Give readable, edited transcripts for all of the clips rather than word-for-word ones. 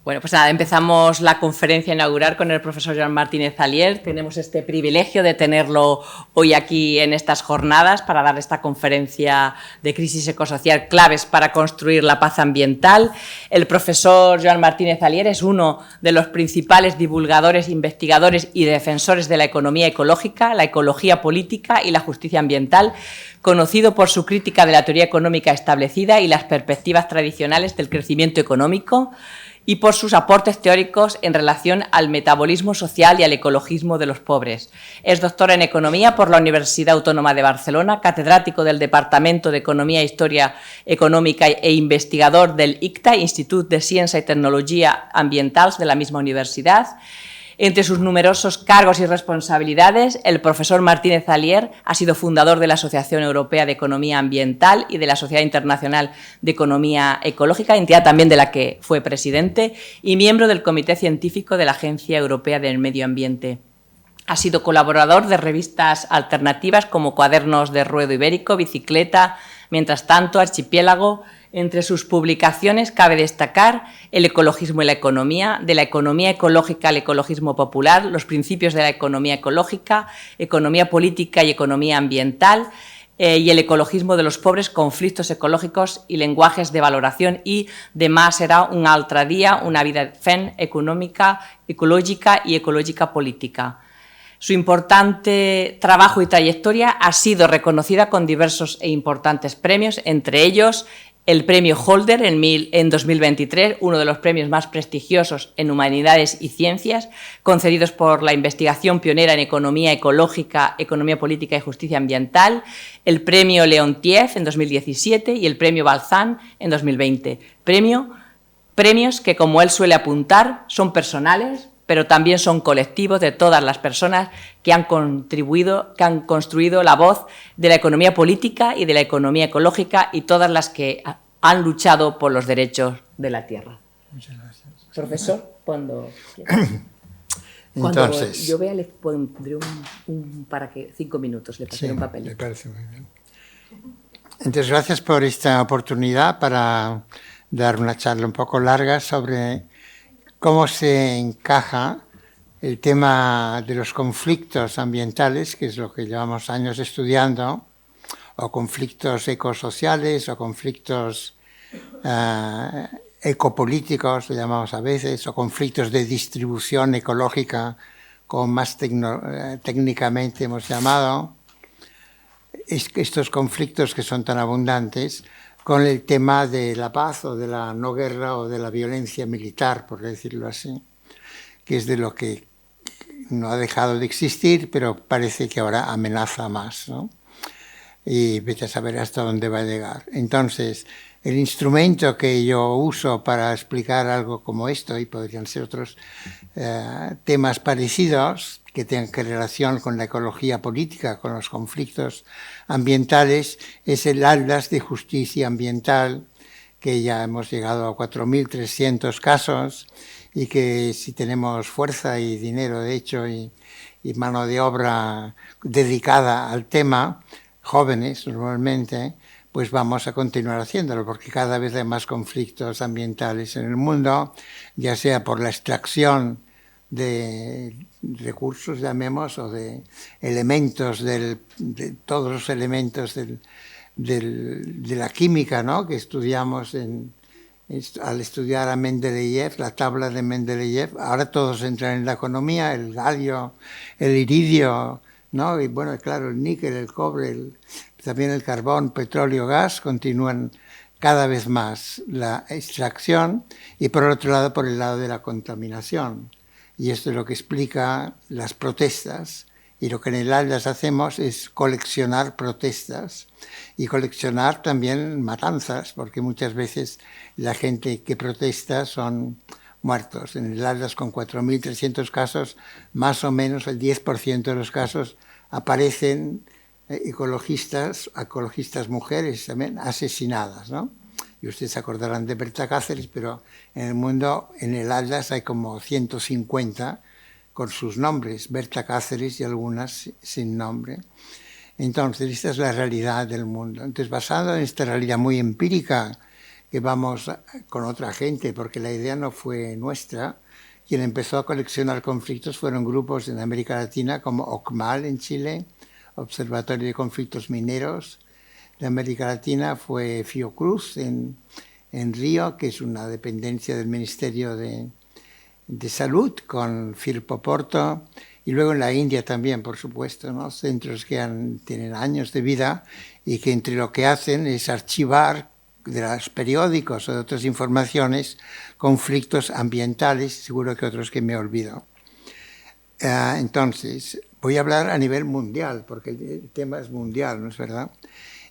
Bueno, pues nada, empezamos la conferencia inaugural con el profesor Joan Martínez Alier. Tenemos este privilegio de tenerlo hoy aquí en estas jornadas para dar esta conferencia de crisis ecosocial, claves para construir la paz ambiental. El profesor Joan Martínez Alier es uno de los principales divulgadores, investigadores y defensores de la economía ecológica, la ecología política y la justicia ambiental, conocido por su crítica de la teoría económica establecida y las perspectivas tradicionales del crecimiento económico, y por sus aportes teóricos en relación al metabolismo social y al ecologismo de los pobres. Es doctor en Economía por la Universidad Autónoma de Barcelona, catedrático del Departamento de Economía e Historia Econòmica e investigador del ICTA, Institut de Ciència i Tecnologia Ambientals de la misma universidad. Entre sus numerosos cargos y responsabilidades, el profesor Martínez Alier ha sido fundador de la Asociación Europea de Economía Ambiental y de la Sociedad Internacional de Economía Ecológica, entidad también de la que fue presidente, y miembro del Comité Científico de la Agencia Europea del Medio Ambiente. Ha sido colaborador de revistas alternativas como Cuadernos de Ruedo Ibérico, Bicicleta, Mientras tanto, Archipiélago. Entre sus publicaciones cabe destacar El ecologismo y la economía, de la economía ecológica al ecologismo popular, los principios de la economía ecológica, economía política y economía ambiental, y el ecologismo de los pobres, conflictos ecológicos y lenguajes de valoración, y demás será un altre dia, una vida fent económica, ecológica y ecológica política. Su importante trabajo y trayectoria ha sido reconocida con diversos e importantes premios, entre ellos el premio Holder en 2023, uno de los premios más prestigiosos en humanidades y ciencias, concedidos por la investigación pionera en economía ecológica, economía política y justicia ambiental, el premio Leontief en 2017 y el premio Balzan en 2020. Premios que, como él suele apuntar, son personales, pero también son colectivos de todas las personas que han contribuido, que han construido la voz de la economía política y de la economía ecológica, y todas las que han luchado por los derechos de la tierra. Muchas gracias. Profesor, cuando Entonces, yo vea, le pondré para que 5 minutos, le pasaré un papel. Me parece muy bien. Entonces, gracias por esta oportunidad para dar una charla un poco larga sobre cómo se encaja el tema de los conflictos ambientales, que es lo que llevamos años estudiando, o conflictos ecosociales, o conflictos ecopolíticos, lo llamamos a veces, o conflictos de distribución ecológica, como más técnicamente hemos llamado, estos conflictos que son tan abundantes, con el tema de la paz o de la no guerra o de la violencia militar, por decirlo así, que es de lo que no ha dejado de existir, pero parece que ahora amenaza más, ¿no? Y vete a saber hasta dónde va a llegar. Entonces, el instrumento que yo uso para explicar algo como esto, y podrían ser otros temas parecidos, que tengan relación con la ecología política, con los conflictos ambientales, es el Atlas de Justicia Ambiental, que ya hemos llegado a 4.300 casos, y que si tenemos fuerza y dinero, de hecho, y mano de obra dedicada al tema, jóvenes normalmente, pues vamos a continuar haciéndolo, porque cada vez hay más conflictos ambientales en el mundo, ya sea por la extracción de recursos, llamemos, o de elementos, de todos los elementos de la química, ¿no?, que estudiamos al estudiar a Mendeleev, la tabla de Mendeleev. Ahora todos entran en la economía, el galio, el iridio, ¿no? Y bueno, claro, el níquel, el cobre, también el carbón, petróleo, gas, continúan cada vez más la extracción, y por otro lado, por el lado de la contaminación. Y esto es lo que explica las protestas, y lo que en el Atlas hacemos es coleccionar protestas y coleccionar también matanzas, porque muchas veces la gente que protesta son muertos. En el Atlas, con 4.300 casos, más o menos el 10% de los casos aparecen ecologistas mujeres también asesinadas, ¿no? Y ustedes se acordarán de Berta Cáceres, pero en el mundo, en el Atlas, hay como 150 con sus nombres, Berta Cáceres, y algunas sin nombre. Entonces, esta es la realidad del mundo. Entonces, basado en esta realidad muy empírica, que que vamos con otra gente, porque la idea no fue nuestra. Quien empezó a coleccionar conflictos fueron grupos en América Latina como OCMAL en Chile, Observatorio de Conflictos Mineros. De América Latina fue Fiocruz en Río, que es una dependencia del Ministerio de Salud, con Firpo Porto, y luego en la India también, por supuesto, ¿no? Centros que tienen años de vida y que entre lo que hacen es archivar de los periódicos o de otras informaciones conflictos ambientales, seguro que otros que me olvido. Entonces, voy a hablar a nivel mundial, porque el tema es mundial, ¿no es verdad?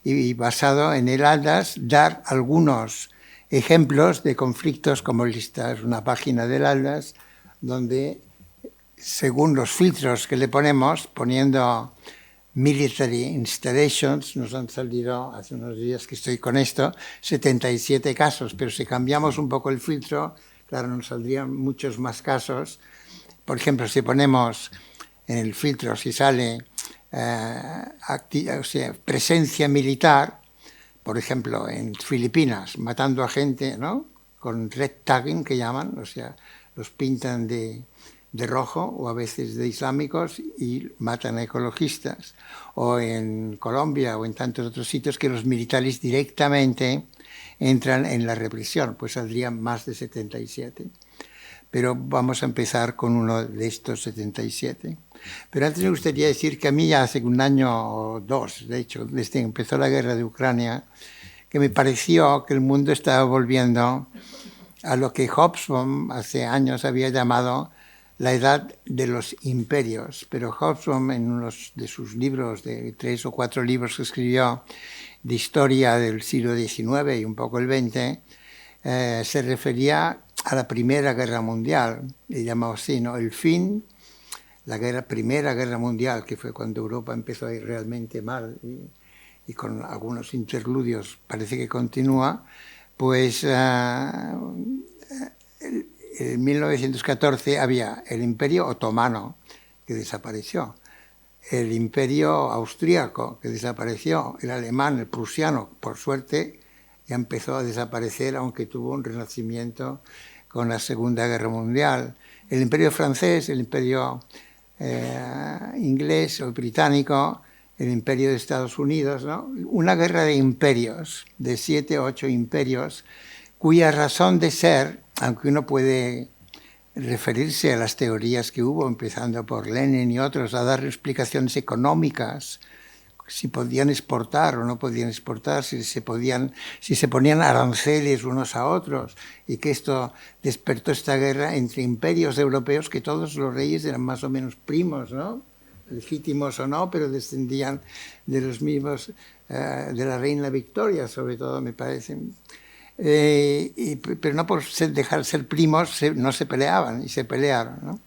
Y basado en el ALDAS, dar algunos ejemplos de conflictos, como esta es una página del ALDAS, donde según los filtros que le ponemos, poniendo military installations, nos han salido, hace unos días que estoy con esto, 77 casos, pero si cambiamos un poco el filtro, claro, nos saldrían muchos más casos. Por ejemplo, si ponemos en el filtro, si sale presencia militar, por ejemplo, en Filipinas, matando a gente, ¿no? Con red tagging, que llaman, o sea, los pintan de rojo o a veces de islámicos y matan a ecologistas. O en Colombia o en tantos otros sitios que los militares directamente entran en la represión, pues saldrían más de 77. Pero vamos a empezar con uno de estos 77. Pero antes me gustaría decir que a mí ya hace un año o dos, de hecho, desde que empezó la guerra de Ucrania, que me pareció que el mundo estaba volviendo a lo que Hobsbawm hace años había llamado la edad de los imperios. Pero Hobsbawm, en uno de sus libros, de 3 o 4 libros que escribió de historia del siglo XIX y un poco el XX, se refería a la Primera Guerra Mundial, le llamaba así, ¿no? El fin, Primera Guerra Mundial, que fue cuando Europa empezó a ir realmente mal y con algunos interludios parece que continúa, pues en 1914 había el Imperio Otomano, que desapareció, el Imperio Austríaco, que desapareció, el alemán, el prusiano, por suerte, ya empezó a desaparecer, aunque tuvo un renacimiento con la Segunda Guerra Mundial. El Imperio francés, el Imperio inglés o británico, el Imperio de Estados Unidos, ¿no? Una guerra de imperios, de 7 o 8 imperios, cuya razón de ser, aunque uno puede referirse a las teorías que hubo, empezando por Lenin y otros, a dar explicaciones económicas, si podían exportar o no podían exportar, si se ponían aranceles unos a otros, y que esto despertó esta guerra entre imperios europeos que todos los reyes eran más o menos primos, ¿no? Legítimos o no, pero descendían de los mismos, de la reina Victoria, sobre todo, me parece. Pero no por dejar de ser primos, no se peleaban, y se pelearon, ¿no?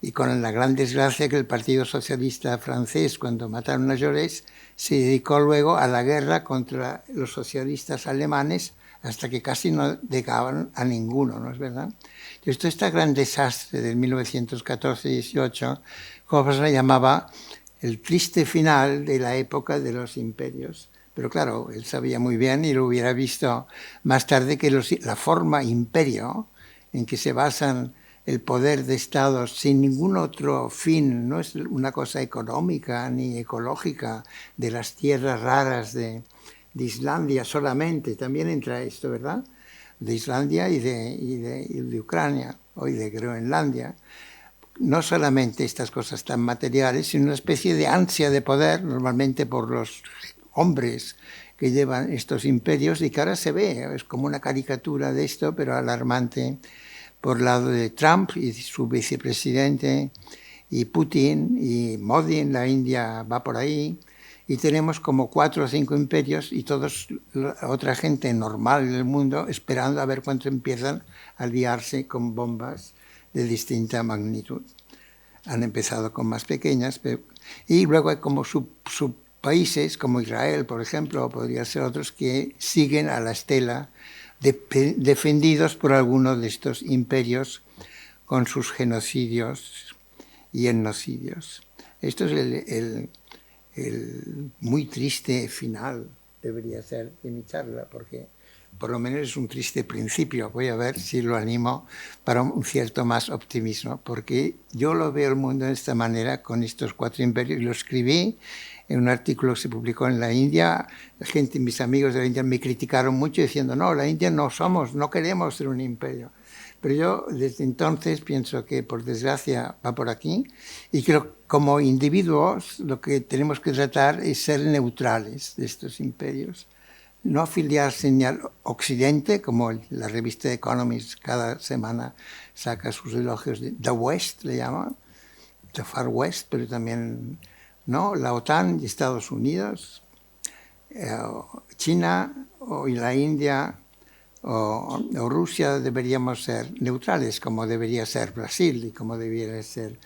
Y con la gran desgracia que el Partido Socialista francés, cuando mataron a Jaurès, se dedicó luego a la guerra contra los socialistas alemanes hasta que casi no dejaban a ninguno, ¿no es verdad? Entonces, todo este gran desastre del 1914-18, Hobbes le llamaba el triste final de la época de los imperios. Pero claro, él sabía muy bien y lo hubiera visto más tarde que la forma imperio en que se basan el poder de estados sin ningún otro fin, no es una cosa económica ni ecológica de las tierras raras de Islandia solamente, también entra esto, ¿verdad? De Islandia y de Ucrania, o de Groenlandia. No solamente estas cosas tan materiales, sino una especie de ansia de poder, normalmente por los hombres que llevan estos imperios, y que ahora se ve, es como una caricatura de esto, pero alarmante, por lado de Trump y su vicepresidente, y Putin, y Modi en la India va por ahí, y tenemos como 4 o 5 imperios y todos, otra gente normal del mundo, esperando a ver cuándo empiezan a liarse con bombas de distinta magnitud. Han empezado con más pequeñas, y luego hay como subpaíses, como Israel, por ejemplo, o podría ser otros, que siguen a la estela defendidos por algunos de estos imperios con sus genocidios y etnocidios. Esto es el muy triste final, debería ser, de mi charla, porque por lo menos es un triste principio. Voy a ver si lo animo para un cierto más optimismo, porque yo lo veo el mundo de esta manera, con estos 4 imperios, y lo escribí en un artículo que se publicó en la India. La gente, mis amigos de la India me criticaron mucho diciendo, no, la India no queremos ser un imperio. Pero yo desde entonces pienso que, por desgracia, va por aquí, y creo que como individuos lo que tenemos que tratar es ser neutrales de estos imperios. No afiliarse ni al Occidente, como la revista Economist cada semana saca sus elogios de The West, le llaman, The Far West, pero también no, la OTAN y Estados Unidos, China y la India o Rusia deberíamos ser neutrales, como debería ser Brasil y como deberían ser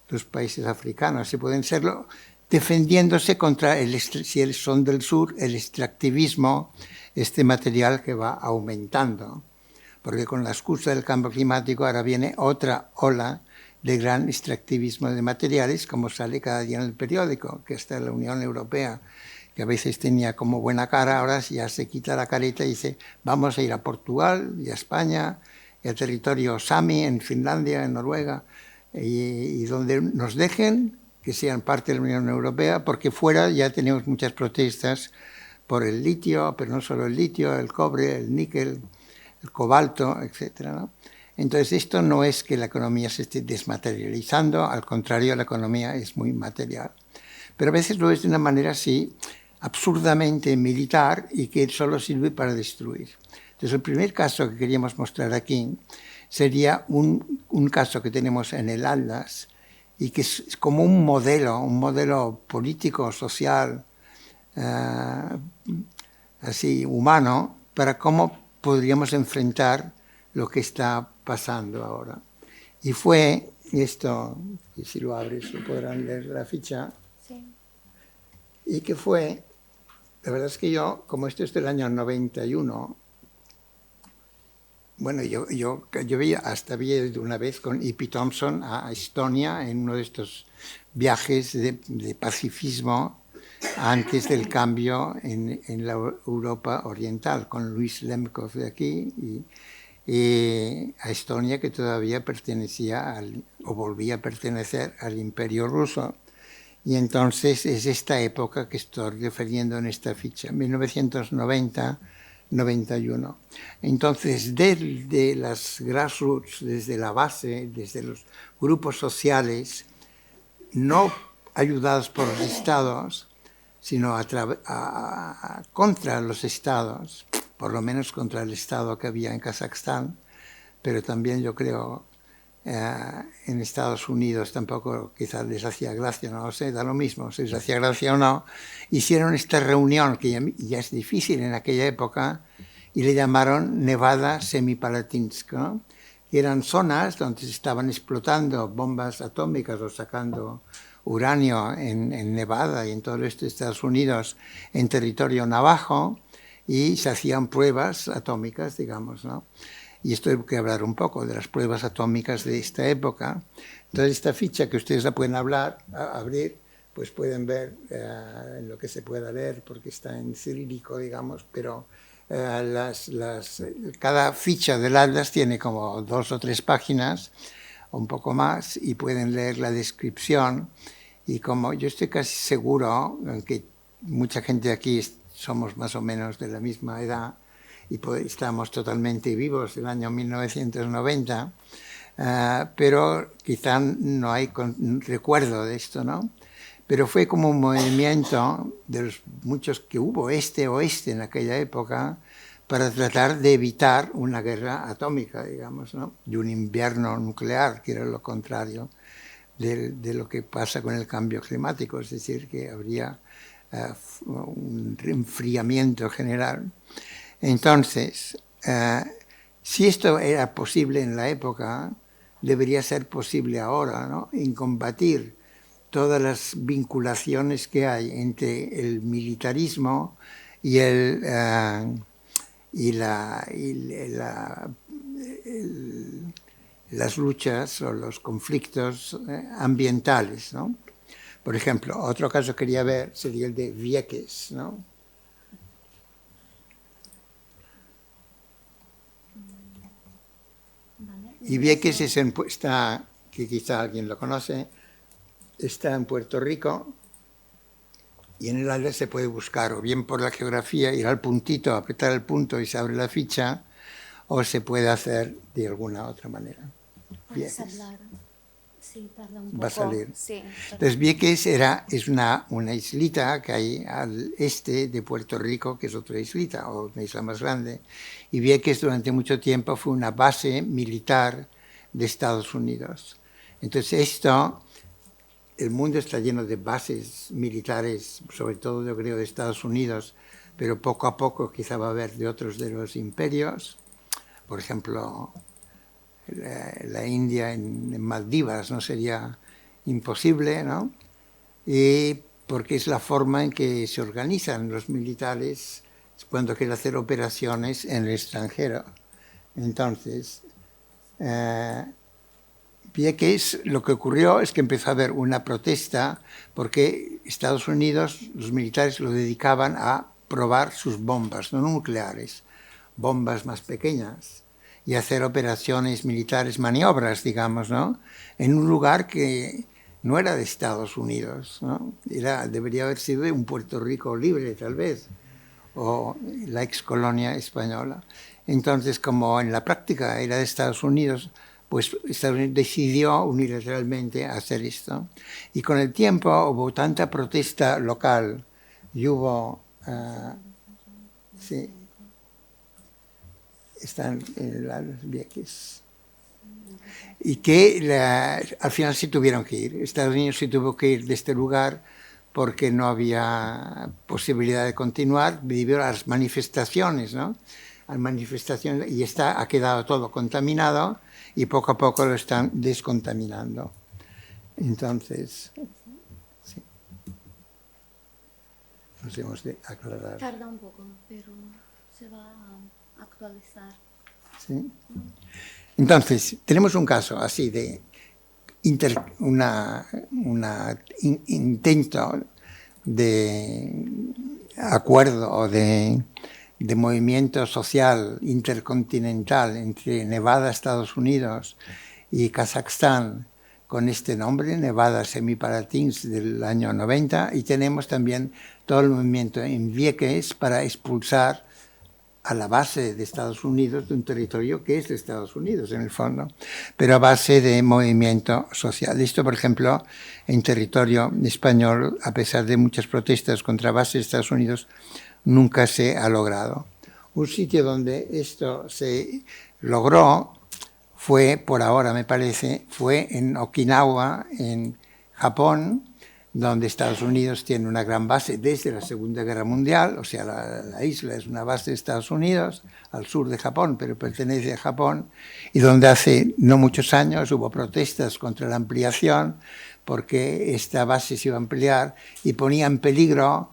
los países africanos. Si pueden serlo, defendiéndose contra, si son del sur, el extractivismo, este material que va aumentando. Porque con la excusa del cambio climático ahora viene otra ola de gran extractivismo de materiales, como sale cada día en el periódico, que está la Unión Europea, que a veces tenía como buena cara, ahora ya se quita la careta y dice, vamos a ir a Portugal y a España, y al territorio Sami, en Finlandia, en Noruega, y donde nos dejen que sean parte de la Unión Europea, porque fuera ya tenemos muchas protestas por el litio, pero no solo el litio, el cobre, el níquel, el cobalto, etcétera, ¿no? Entonces, esto no es que la economía se esté desmaterializando, al contrario, la economía es muy material. Pero a veces lo es de una manera así, absurdamente militar, y que solo sirve para destruir. Entonces, el primer caso que queríamos mostrar aquí sería un caso que tenemos en el Atlas, y que es como un modelo político, social, así humano, para cómo podríamos enfrentar lo que está pasando ahora. Y fue esto, y si lo abres lo podrán leer la ficha, sí. Y que fue, la verdad es que yo, como esto es del año 91, bueno, yo hasta había ido una vez con E.P. Thompson a Estonia en uno de estos viajes de pacifismo antes del cambio en la Europa oriental, con Luis Lemkov de aquí y a Estonia, que todavía pertenecía o volvía a pertenecer al Imperio Ruso. Y entonces es esta época que estoy refiriendo en esta ficha, 1990-91. Entonces, desde las grassroots, desde la base, desde los grupos sociales, no ayudados por los estados, sino contra los estados, por lo menos contra el estado que había en Kazajstán, pero también yo creo en Estados Unidos tampoco quizás les hacía gracia, no lo sé, da lo mismo, si les hacía gracia o no. Hicieron esta reunión que ya es difícil en aquella época y le llamaron Nevada Semipalatinsk, ¿no? Que eran zonas donde se estaban explotando bombas atómicas o sacando uranio en Nevada y en todo el este de Estados Unidos, en territorio navajo, y se hacían pruebas atómicas, digamos, ¿no? Y esto hay que hablar un poco de las pruebas atómicas de esta época. Entonces, esta ficha que ustedes la pueden abrir, pues pueden ver en lo que se pueda leer, porque está en cirílico, digamos, pero cada ficha del Atlas tiene como 2 o 3 páginas, o un poco más, y pueden leer la descripción. Y como yo estoy casi seguro, aunque mucha gente aquí somos más o menos de la misma edad, y estamos totalmente vivos del año 1990, pero quizá no hay recuerdo de esto, ¿no? Pero fue como un movimiento de los muchos que hubo, este-oeste en aquella época, para tratar de evitar una guerra atómica, digamos, ¿no? Y un invierno nuclear, que era lo contrario de lo que pasa con el cambio climático, es decir, que habría un enfriamiento general. Entonces, si esto era posible en la época, debería ser posible ahora, ¿no? En combatir todas las vinculaciones que hay entre el militarismo y las luchas o los conflictos ambientales, ¿no? Por ejemplo, otro caso que quería ver sería el de Vieques, ¿no? Y Vieques está, que quizá alguien lo conoce, está en Puerto Rico y en el área se puede buscar o bien por la geografía, ir al puntito, apretar el punto y se abre la ficha, o se puede hacer de alguna otra manera. ¿Puedes hablar? Sí, tarda un poco. Va a salir. Sí, Entonces Vieques es una islita que hay al este de Puerto Rico, que es otra islita, o una isla más grande, y Vieques durante mucho tiempo fue una base militar de Estados Unidos. Entonces el mundo está lleno de bases militares, sobre todo yo creo de Estados Unidos, pero poco a poco quizá va a haber de otros de los imperios, por ejemplo, la India en Maldivas no sería imposible, ¿no? Y porque es la forma en que se organizan los militares cuando quieren hacer operaciones en el extranjero. Entonces, Vieques, lo que ocurrió es que empezó a haber una protesta porque Estados Unidos, los militares lo dedicaban a probar sus bombas, no nucleares, bombas más pequeñas, y hacer operaciones militares, maniobras, digamos, ¿no? En un lugar que no era de Estados Unidos, ¿no? Debería haber sido de un Puerto Rico libre, tal vez, o la ex colonia española. Entonces, como en la práctica era de Estados Unidos, pues Estados Unidos decidió unilateralmente hacer esto. Y con el tiempo hubo tanta protesta local y hubo... sí, están en los Vieques. Y que al final sí tuvieron que ir. Estados Unidos sí tuvo que ir de este lugar porque no había posibilidad de continuar debido a las manifestaciones, ¿no? Las manifestaciones, y ha quedado todo contaminado y poco a poco lo están descontaminando. Entonces, sí. Nos hemos de aclarar. Tarda un poco, pero se va a actualizar. ¿Sí? Entonces, tenemos un caso así de intento de acuerdo o de movimiento social intercontinental entre Nevada, Estados Unidos y Kazajstán con este nombre, Nevada Semipalatinsk del año 90, y tenemos también todo el movimiento en Vieques para expulsar a la base de Estados Unidos de un territorio que es de Estados Unidos, en el fondo, pero a base de movimiento social. Esto, por ejemplo, en territorio español, a pesar de muchas protestas contra bases de Estados Unidos, nunca se ha logrado. Un sitio donde esto se logró fue, por ahora me parece, fue en Okinawa, en Japón, donde Estados Unidos tiene una gran base desde la Segunda Guerra Mundial, o sea, la isla es una base de Estados Unidos, al sur de Japón, pero pertenece a Japón, y donde hace no muchos años hubo protestas contra la ampliación, porque esta base se iba a ampliar y ponía en peligro,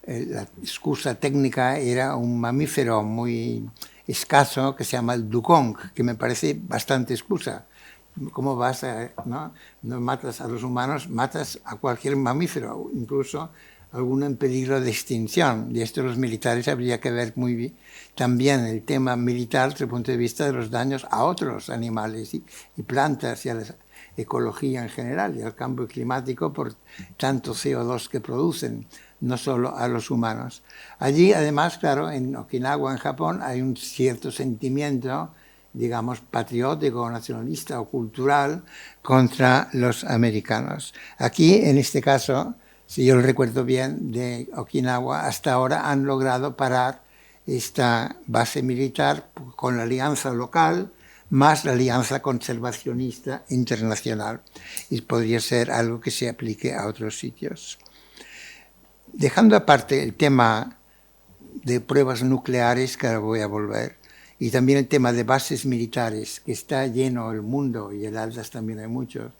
la excusa técnica era un mamífero muy escaso que se llama el dugong, que me parece bastante excusa. ¿Cómo vas a, no matas a los humanos, matas a cualquier mamífero, incluso alguno en peligro de extinción? Y esto los militares habría que ver muy bien. También el tema militar desde el punto de vista de los daños a otros animales y plantas y a la ecología en general y al cambio climático por tanto CO2 que producen, no solo a los humanos. Allí, además, claro, en Okinawa, en Japón, hay un cierto sentimiento, digamos, patriótico, nacionalista o cultural contra los americanos. Aquí, en este caso, si yo lo recuerdo bien, de Okinawa, hasta ahora han logrado parar esta base militar con la alianza local más la alianza conservacionista internacional. Y podría ser algo que se aplique a otros sitios. Dejando aparte el tema de pruebas nucleares, que ahora voy a volver, y también el tema de bases militares, que está lleno el mundo, y en Atlas también hay muchos,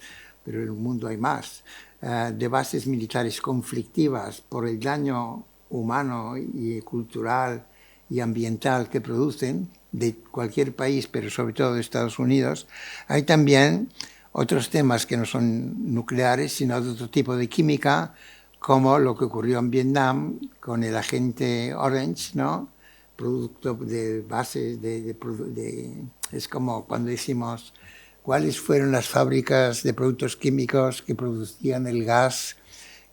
pero en el mundo hay más, de bases militares conflictivas por el daño humano y cultural y ambiental que producen de cualquier país, pero sobre todo de Estados Unidos. Hay también otros temas que no son nucleares, sino de otro tipo de química, como lo que ocurrió en Vietnam con el agente Orange, ¿no? Producto de bases es como cuando decimos cuáles fueron las fábricas de productos químicos que producían el gas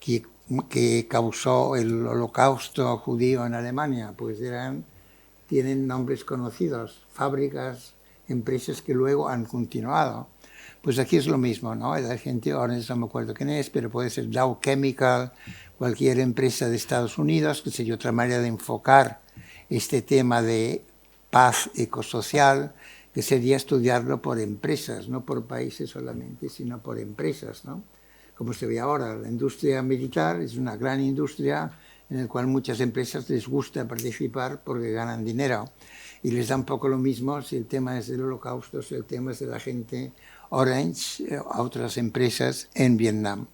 que causó el holocausto judío en Alemania. Pues tienen nombres conocidos, fábricas, empresas que luego han continuado. Pues aquí es lo mismo, ¿no? La gente, ahora no me acuerdo quién es, pero puede ser Dow Chemical, cualquier empresa de Estados Unidos, que sería otra manera de enfocar este tema de paz ecosocial, que sería estudiarlo por empresas, no por países solamente, sino por empresas, ¿no? Como se ve ahora, la industria militar es una gran industria en la cual muchas empresas les gusta participar porque ganan dinero. Y les da un poco lo mismo si el tema es del holocausto, si el tema es de la gente Orange, a otras empresas en Vietnam.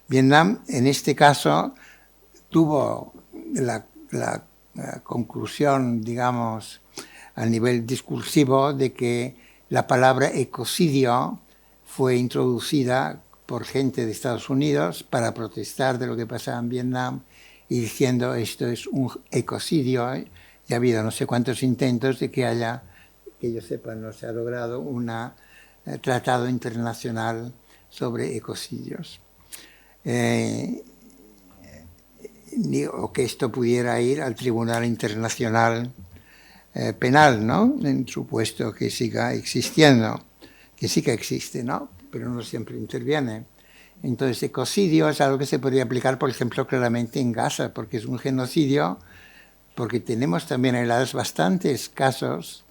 Vietnam, en este caso, tuvo la conclusión, digamos, a nivel discursivo, de que la palabra ecocidio fue introducida por gente de Estados Unidos para protestar de lo que pasaba en Vietnam y diciendo esto es un ecocidio. Ya ha habido no sé cuántos intentos de que haya, que yo sepa, no se ha logrado un tratado internacional sobre ecocidios. O que esto pudiera ir al Tribunal Internacional Penal, ¿no? En supuesto que siga existiendo, que sí que existe, ¿no? Pero no siempre interviene. Entonces, ecocidio es algo que se podría aplicar, por ejemplo, claramente en Gaza, porque es un genocidio, porque tenemos también helados bastantes casos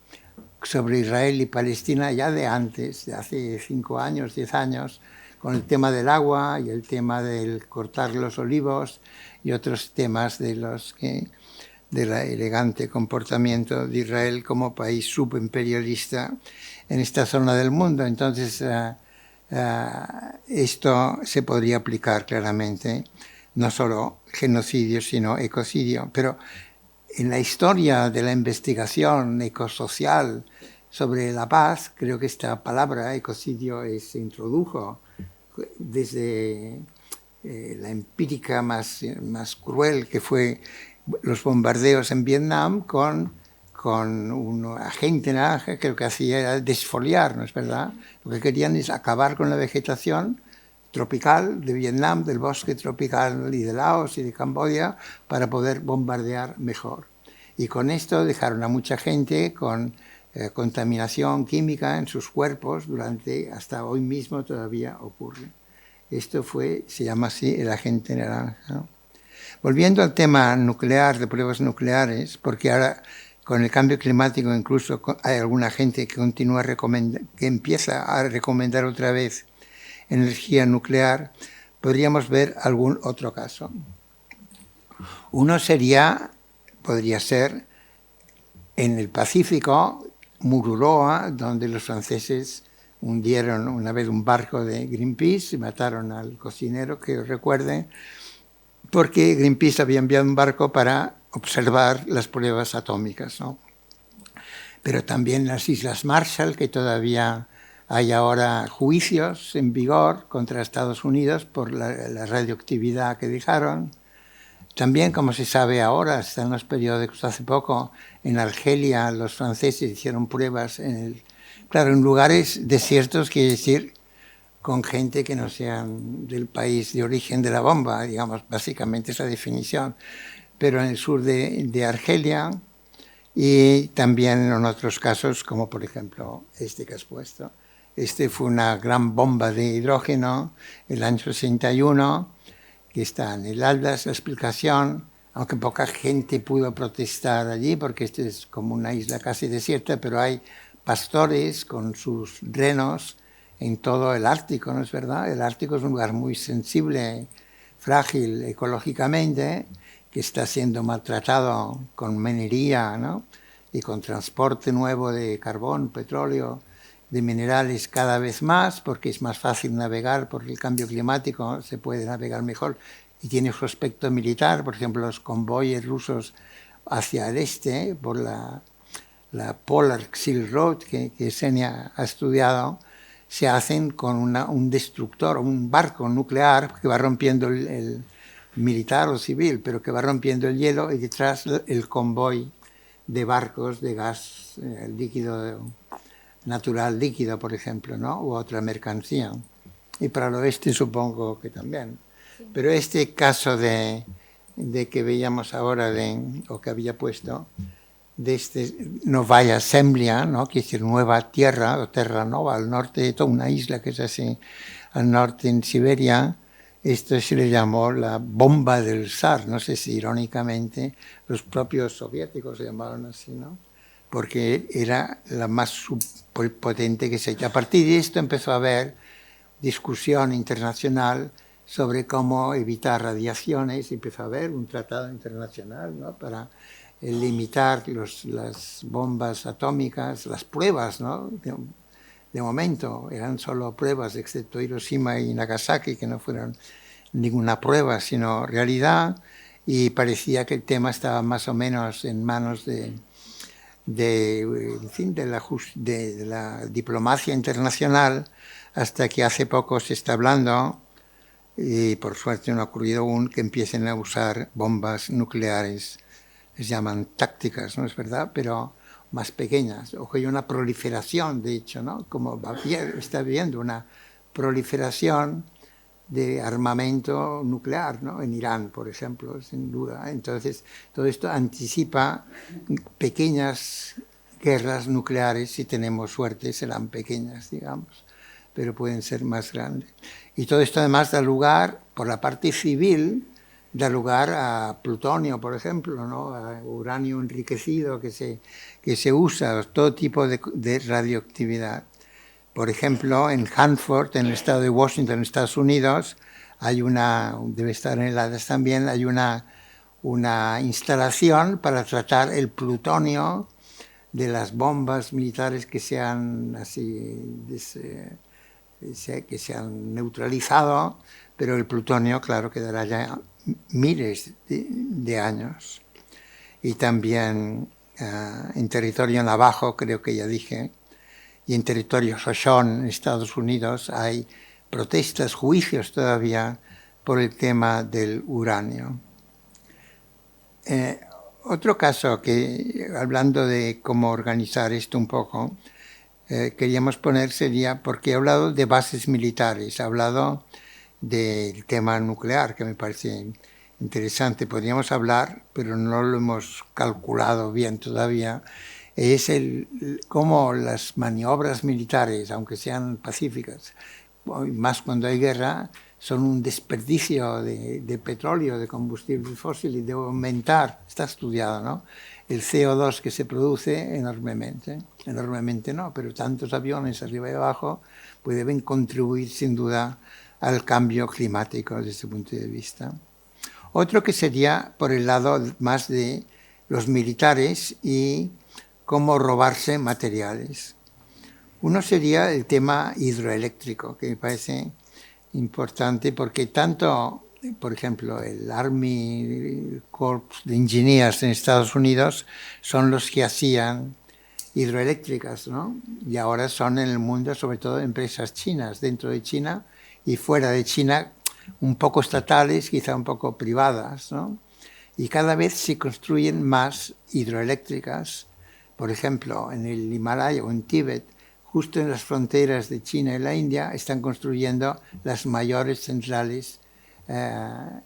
sobre Israel y Palestina ya de antes, de hace 5 años, 10 años, con el tema del agua y el tema del cortar los olivos y otros temas del elegante comportamiento de Israel como país subimperialista en esta zona del mundo. Entonces, esto se podría aplicar claramente, no solo genocidio, sino ecocidio. Pero en la historia de la investigación ecosocial sobre la paz, creo que esta palabra ecocidio se introdujo desde la empírica más cruel, que fue los bombardeos en Vietnam con un agente naranja que lo que hacía era desfoliar, ¿no es verdad? Lo que querían es acabar con la vegetación tropical de Vietnam, del bosque tropical y de Laos y de Camboya, para poder bombardear mejor. Y con esto dejaron a mucha gente con contaminación química en sus cuerpos hasta hoy mismo todavía ocurre. Esto se llama así el agente naranja, ¿no? Volviendo al tema nuclear, de pruebas nucleares, porque ahora con el cambio climático incluso hay alguna gente que que empieza a recomendar otra vez energía nuclear, podríamos ver algún otro caso. Uno podría ser en el Pacífico, Mururoa, donde los franceses hundieron una vez un barco de Greenpeace y mataron al cocinero, que recuerden, porque Greenpeace había enviado un barco para observar las pruebas atómicas, ¿no? Pero también las Islas Marshall, que todavía hay ahora juicios en vigor contra Estados Unidos por la radioactividad que dejaron. También, como se sabe ahora, está en los periódicos hace poco, en Argelia los franceses hicieron pruebas en lugares desiertos, quiere decir con gente que no sean del país de origen de la bomba, digamos, básicamente esa definición, pero en el sur de Argelia y también en otros casos, como por ejemplo este que has puesto. Este fue una gran bomba de hidrógeno el año 61, que está en el Atlas, la explicación, aunque poca gente pudo protestar allí, porque este es como una isla casi desierta, pero hay pastores con sus renos en todo el Ártico, ¿no es verdad? El Ártico es un lugar muy sensible, frágil ecológicamente, que está siendo maltratado con minería, ¿no? Y con transporte nuevo de carbón, petróleo, de minerales cada vez más, porque es más fácil navegar, porque el cambio climático se puede navegar mejor y tiene su aspecto militar. Por ejemplo, los convoyes rusos hacia el este, por la Polar Silk Road, que Xenia ha estudiado, se hacen con un destructor, un barco nuclear que va rompiendo el militar o civil, pero que va rompiendo el hielo, y detrás el convoy de barcos de gas líquido natural líquido, por ejemplo, ¿no? U otra mercancía. Y para el oeste supongo que también. Sí. Pero este caso de que veíamos ahora, o que había puesto, de este Novaya Zemlya, ¿no? Que es decir, nueva tierra, o Terra Nova, al norte de toda una isla que es así, al norte en Siberia. Esto se le llamó la bomba del zar, no sé si irónicamente los propios soviéticos se llamaron así, ¿no? Porque era la más potente que se ha hecho. A partir de esto empezó a haber discusión internacional sobre cómo evitar radiaciones, y empezó a haber un tratado internacional, ¿no? Para limitar las bombas atómicas, las pruebas, ¿no? De momento eran solo pruebas, excepto Hiroshima y Nagasaki, que no fueron ninguna prueba, sino realidad, y parecía que el tema estaba más o menos en manos de la diplomacia internacional, hasta que hace poco se está hablando, y por suerte no ha ocurrido aún, que empiecen a usar bombas nucleares, les llaman tácticas, ¿no es verdad?, pero más pequeñas, o que hay una proliferación, de hecho, ¿no? Como está viendo una proliferación de armamento nuclear, ¿no? En Irán, por ejemplo, sin duda. Entonces, todo esto anticipa pequeñas guerras nucleares, si tenemos suerte, serán pequeñas, digamos, pero pueden ser más grandes. Y todo esto además da lugar, por la parte civil, da lugar a plutonio, por ejemplo, ¿no? A uranio enriquecido que se usa, todo tipo de radioactividad. Por ejemplo, en Hanford, en el estado de Washington, en Estados Unidos, hay debe estar en el Hades también, hay una instalación para tratar el plutonio de las bombas militares que se han neutralizado, pero el plutonio, claro, quedará ya miles de años. Y también en territorio navajo, creo que ya dije, y en territorio Shoshone, en Estados Unidos, hay protestas, juicios todavía por el tema del uranio. Otro caso que, hablando de cómo organizar esto un poco, queríamos poner sería, porque he hablado de bases militares, he hablado del tema nuclear, que me parece interesante. Podríamos hablar, pero no lo hemos calculado bien todavía, es cómo las maniobras militares, aunque sean pacíficas, más cuando hay guerra, son un desperdicio de petróleo, de combustibles fósiles, y debe aumentar, está estudiado, ¿no?, el CO2 que se produce enormemente no, pero tantos aviones arriba y abajo pues deben contribuir sin duda al cambio climático desde ese punto de vista. Otro que sería por el lado más de los militares y cómo robarse materiales. Uno sería el tema hidroeléctrico, que me parece importante porque tanto, por ejemplo, el Army Corps de Engineers en Estados Unidos son los que hacían hidroeléctricas, ¿no? Y ahora son en el mundo sobre todo empresas chinas, dentro de China y fuera de China, un poco estatales, quizá un poco privadas, ¿no? Y cada vez se construyen más hidroeléctricas. Por ejemplo, en el Himalaya o en Tíbet, justo en las fronteras de China y la India, están construyendo las mayores centrales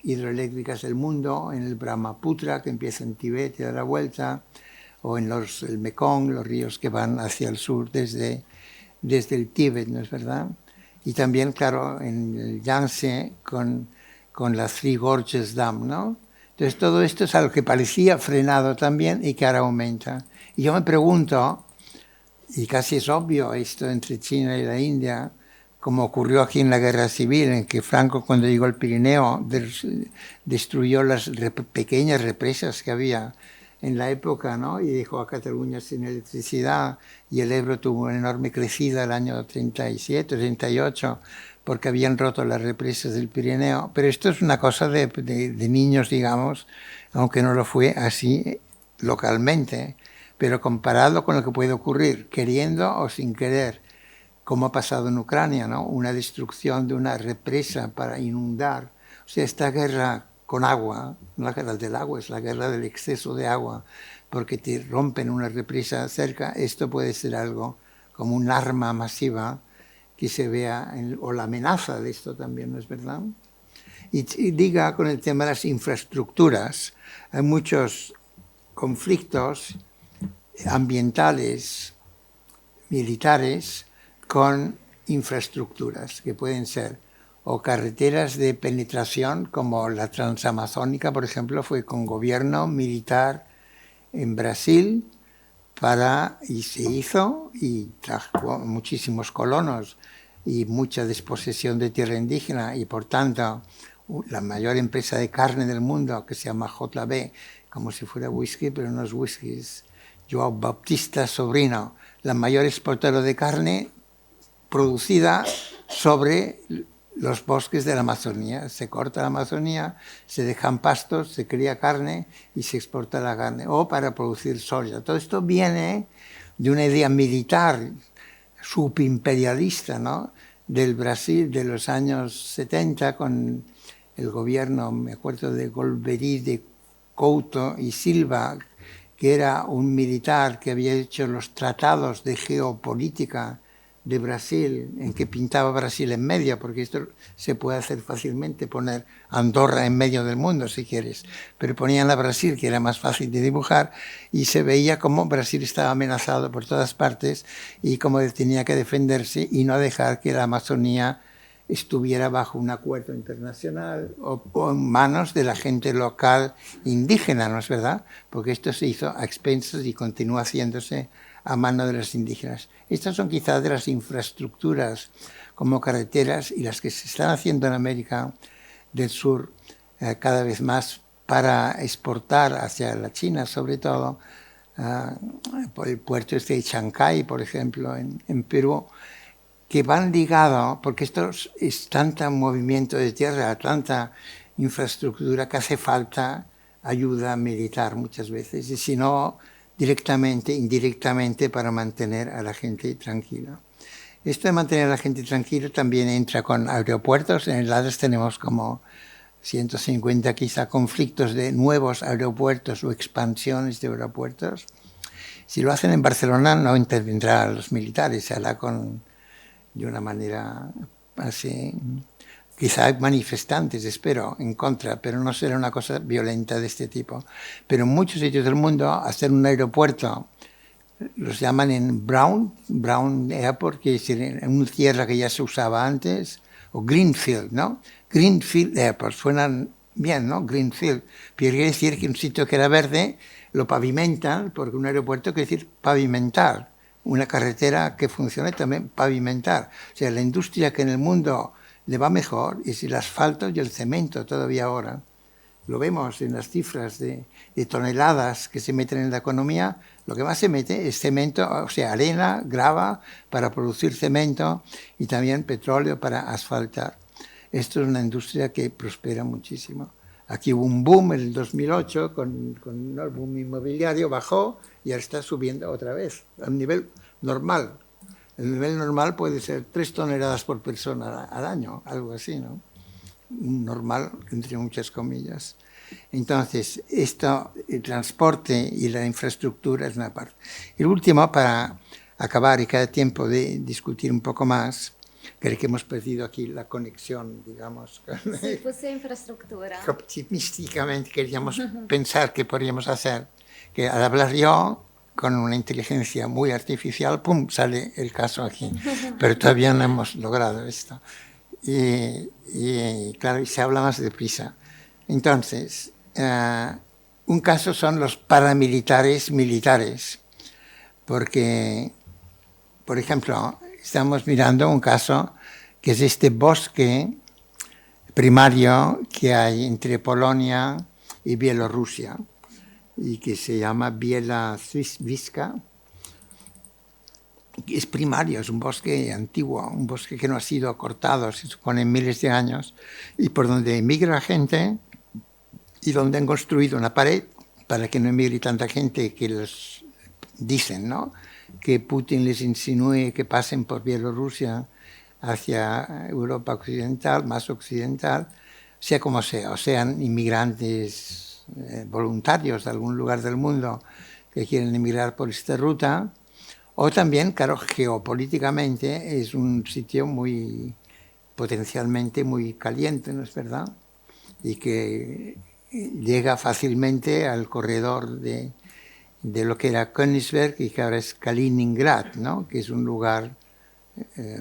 hidroeléctricas del mundo, en el Brahmaputra, que empieza en Tíbet y da la vuelta, o en el Mekong, los ríos que van hacia el sur desde el Tíbet, ¿no es verdad? Y también, claro, en el Yangtze con la Three Gorges Dam, ¿no? Entonces, todo esto es algo que parecía frenado también y que ahora aumenta. Y yo me pregunto, y casi es obvio esto entre China y la India, como ocurrió aquí en la Guerra Civil, en que Franco, cuando llegó al Pirineo, destruyó las pequeñas represas que había en la época, ¿no? Y dejó a Cataluña sin electricidad, y el Ebro tuvo una enorme crecida el año 37, 38, porque habían roto las represas del Pirineo. Pero esto es una cosa de niños, digamos, aunque no lo fue así localmente, pero comparado con lo que puede ocurrir, queriendo o sin querer, como ha pasado en Ucrania, ¿no? Una destrucción de una represa para inundar. O sea, esta guerra con agua, no la guerra del agua, es la guerra del exceso de agua, porque te rompen una represa cerca. Esto puede ser algo como un arma masiva que se vea, o la amenaza de esto también, ¿no es verdad? Y diga con el tema de las infraestructuras, hay muchos conflictos ambientales, militares, con infraestructuras que pueden ser o carreteras de penetración, como la transamazónica, por ejemplo, fue con gobierno militar en Brasil, y se hizo y trajo muchísimos colonos y mucha desposesión de tierra indígena, y por tanto la mayor empresa de carne del mundo, que se llama JB, como si fuera whisky, pero no es whisky, es João Baptista Sobrino, la mayor exportadora de carne producida sobre los bosques de la Amazonía. Se corta la Amazonía, se dejan pastos, se cría carne y se exporta la carne, o para producir soya. Todo esto viene de una idea militar subimperialista, ¿no?, del Brasil de los años 70, con el gobierno, me acuerdo, de Golbery, de Couto y Silva, que era un militar que había hecho los tratados de geopolítica de Brasil, en que pintaba Brasil en medio, porque esto se puede hacer fácilmente, poner Andorra en medio del mundo si quieres, pero ponían a Brasil, que era más fácil de dibujar, y se veía como Brasil estaba amenazado por todas partes y cómo tenía que defenderse y no dejar que la Amazonía estuviera bajo un acuerdo internacional o en manos de la gente local indígena, ¿no es verdad? Porque esto se hizo a expensas y continúa haciéndose a mano de los indígenas. Estas son quizás de las infraestructuras como carreteras y las que se están haciendo en América del Sur cada vez más para exportar hacia la China, sobre todo por el puerto de Chancay, por ejemplo, en Perú, que van ligados, porque esto es tanto movimiento de tierra, tanta infraestructura, que hace falta ayuda militar muchas veces, y si no, directamente, indirectamente, para mantener a la gente tranquila. Esto de mantener a la gente tranquila también entra con aeropuertos. En el Ladas tenemos como 150 quizá conflictos de nuevos aeropuertos o expansiones de aeropuertos. Si lo hacen en Barcelona no intervendrán los militares, se hará de una manera así. Quizá hay manifestantes, espero, en contra, pero no será una cosa violenta de este tipo. Pero en muchos sitios del mundo, hacer un aeropuerto, los llaman en Brown Airport, que es en una tierra que ya se usaba antes, o Greenfield, ¿no? Greenfield Airport, suenan bien, ¿no? Greenfield. Pero quiere decir que un sitio que era verde lo pavimentan, porque un aeropuerto quiere decir pavimentar. Una carretera que funcione también pavimentar. O sea, la industria que en el mundo le va mejor es el asfalto y el cemento todavía ahora. Lo vemos en las cifras de toneladas que se meten en la economía. Lo que más se mete es cemento, o sea, arena, grava para producir cemento y también petróleo para asfaltar. Esto es una industria que prospera muchísimo. Aquí hubo un boom en el 2008 con el boom inmobiliario, bajó y ahora está subiendo otra vez a un nivel normal. El nivel normal puede ser 3 toneladas por persona al año, algo así, ¿no? Normal, entre muchas comillas. Entonces, el transporte y la infraestructura es una parte. El último, para acabar y cada tiempo de discutir un poco más, creo que hemos perdido aquí la conexión, digamos. Sí, pues infraestructura. Optimísticamente queríamos pensar qué podríamos hacer, que al hablar yo, con una inteligencia muy artificial, ¡pum!, sale el caso aquí. Pero todavía no hemos logrado esto. Y claro, se habla más deprisa. Entonces, un caso son los paramilitares militares, porque, por ejemplo, estamos mirando un caso que es este bosque primario que hay entre Polonia y Bielorrusia, y que se llama Bielawiska. Es primario, es un bosque antiguo, un bosque que no ha sido cortado, se supone, en miles de años, y por donde emigra gente y donde han construido una pared para que no emigre tanta gente, que los dicen, ¿no?, que Putin les insinúe que pasen por Bielorrusia hacia Europa occidental, más occidental, sea como sea, o sean inmigrantes voluntarios de algún lugar del mundo que quieren emigrar por esta ruta, O también, claro, geopolíticamente es un sitio muy potencialmente muy caliente, ¿no es verdad? Y que llega fácilmente al corredor de lo que era Königsberg y que ahora es Kaliningrad, ¿no? Que es un lugar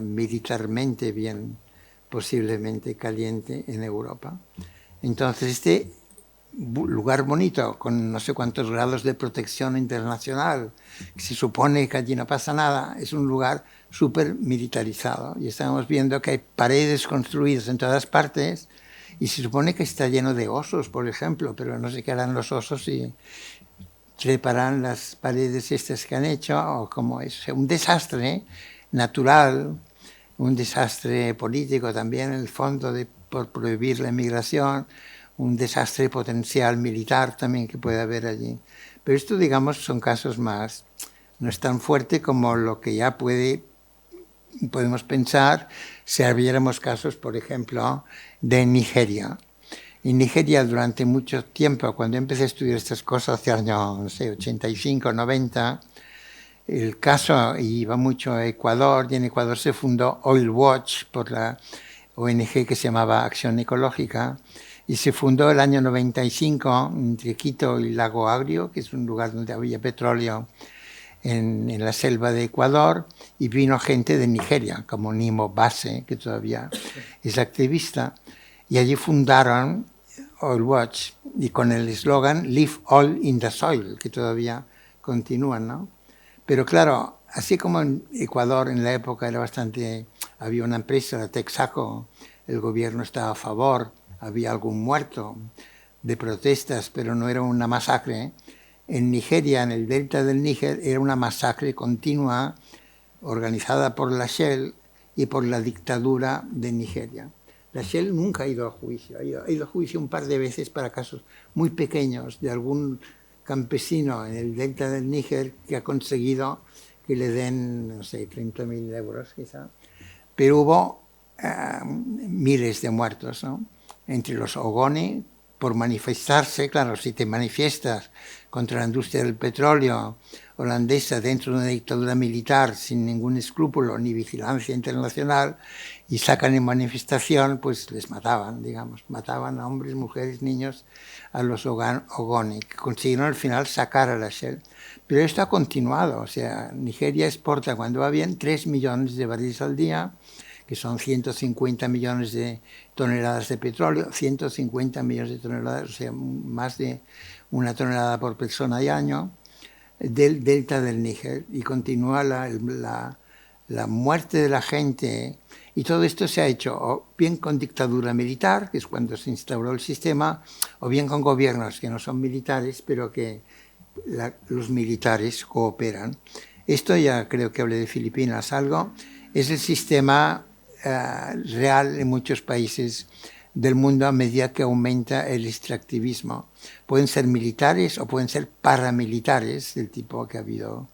militarmente bien, posiblemente caliente en Europa. Entonces, este lugar bonito, con no sé cuántos grados de protección internacional, que se supone que allí no pasa nada, es un lugar súper militarizado. Y estamos viendo que hay paredes construidas en todas partes y se supone que está lleno de osos, por ejemplo, pero no sé qué harán los osos si treparán las paredes estas que han hecho o como es. O sea, un desastre natural, un desastre político también, en el fondo, por prohibir la inmigración, un desastre potencial militar también que puede haber allí. Pero esto, digamos, son casos más, no es tan fuerte como lo que ya podemos pensar si abriéramos casos, por ejemplo, de Nigeria. En Nigeria, durante mucho tiempo, cuando empecé a estudiar estas cosas, hacia el año, no sé, 85, 90, el caso iba mucho a Ecuador, y en Ecuador se fundó Oil Watch por la ONG que se llamaba Acción Ecológica, y se fundó el año 95 entre Quito y Lago Agrio, que es un lugar donde había petróleo en la selva de Ecuador, y vino gente de Nigeria, como Nimo Base, que todavía es activista, y allí fundaron Oil Watch, y con el eslogan Leave Oil in the Soil, que todavía continúan, ¿no? Pero claro, así como en Ecuador en la época era había una empresa, la Texaco, el gobierno estaba a favor, había algún muerto de protestas, pero no era una masacre. En Nigeria, en el delta del Níger, era una masacre continua organizada por la Shell y por la dictadura de Nigeria. La Shell nunca ha ido a juicio, ha ido a juicio un par de veces para casos muy pequeños de algún campesino en el delta del Níger que ha conseguido que le den, no sé, 30.000 euros quizá. Pero hubo miles de muertos, ¿no? Entre los Ogoni, por manifestarse, claro, si te manifiestas contra la industria del petróleo holandesa dentro de una dictadura militar sin ningún escrúpulo ni vigilancia internacional y sacan en manifestación, pues les mataban, digamos, mataban a hombres, mujeres, niños, a los Ogoni, que consiguieron al final sacar a la Shell. Pero esto ha continuado, o sea, Nigeria exporta cuando va bien 3 millones de barriles al día, que son 150 millones de toneladas de petróleo, 150 millones de toneladas, o sea, más de una tonelada por persona y año, del delta del Níger, y continúa la muerte de la gente, y todo esto se ha hecho o bien con dictadura militar, que es cuando se instauró el sistema, o bien con gobiernos que no son militares, pero que los militares cooperan. Esto ya creo que hablé de Filipinas algo, es el sistema real en muchos países del mundo a medida que aumenta el extractivismo. Pueden ser militares o pueden ser paramilitares, del tipo que ha habido,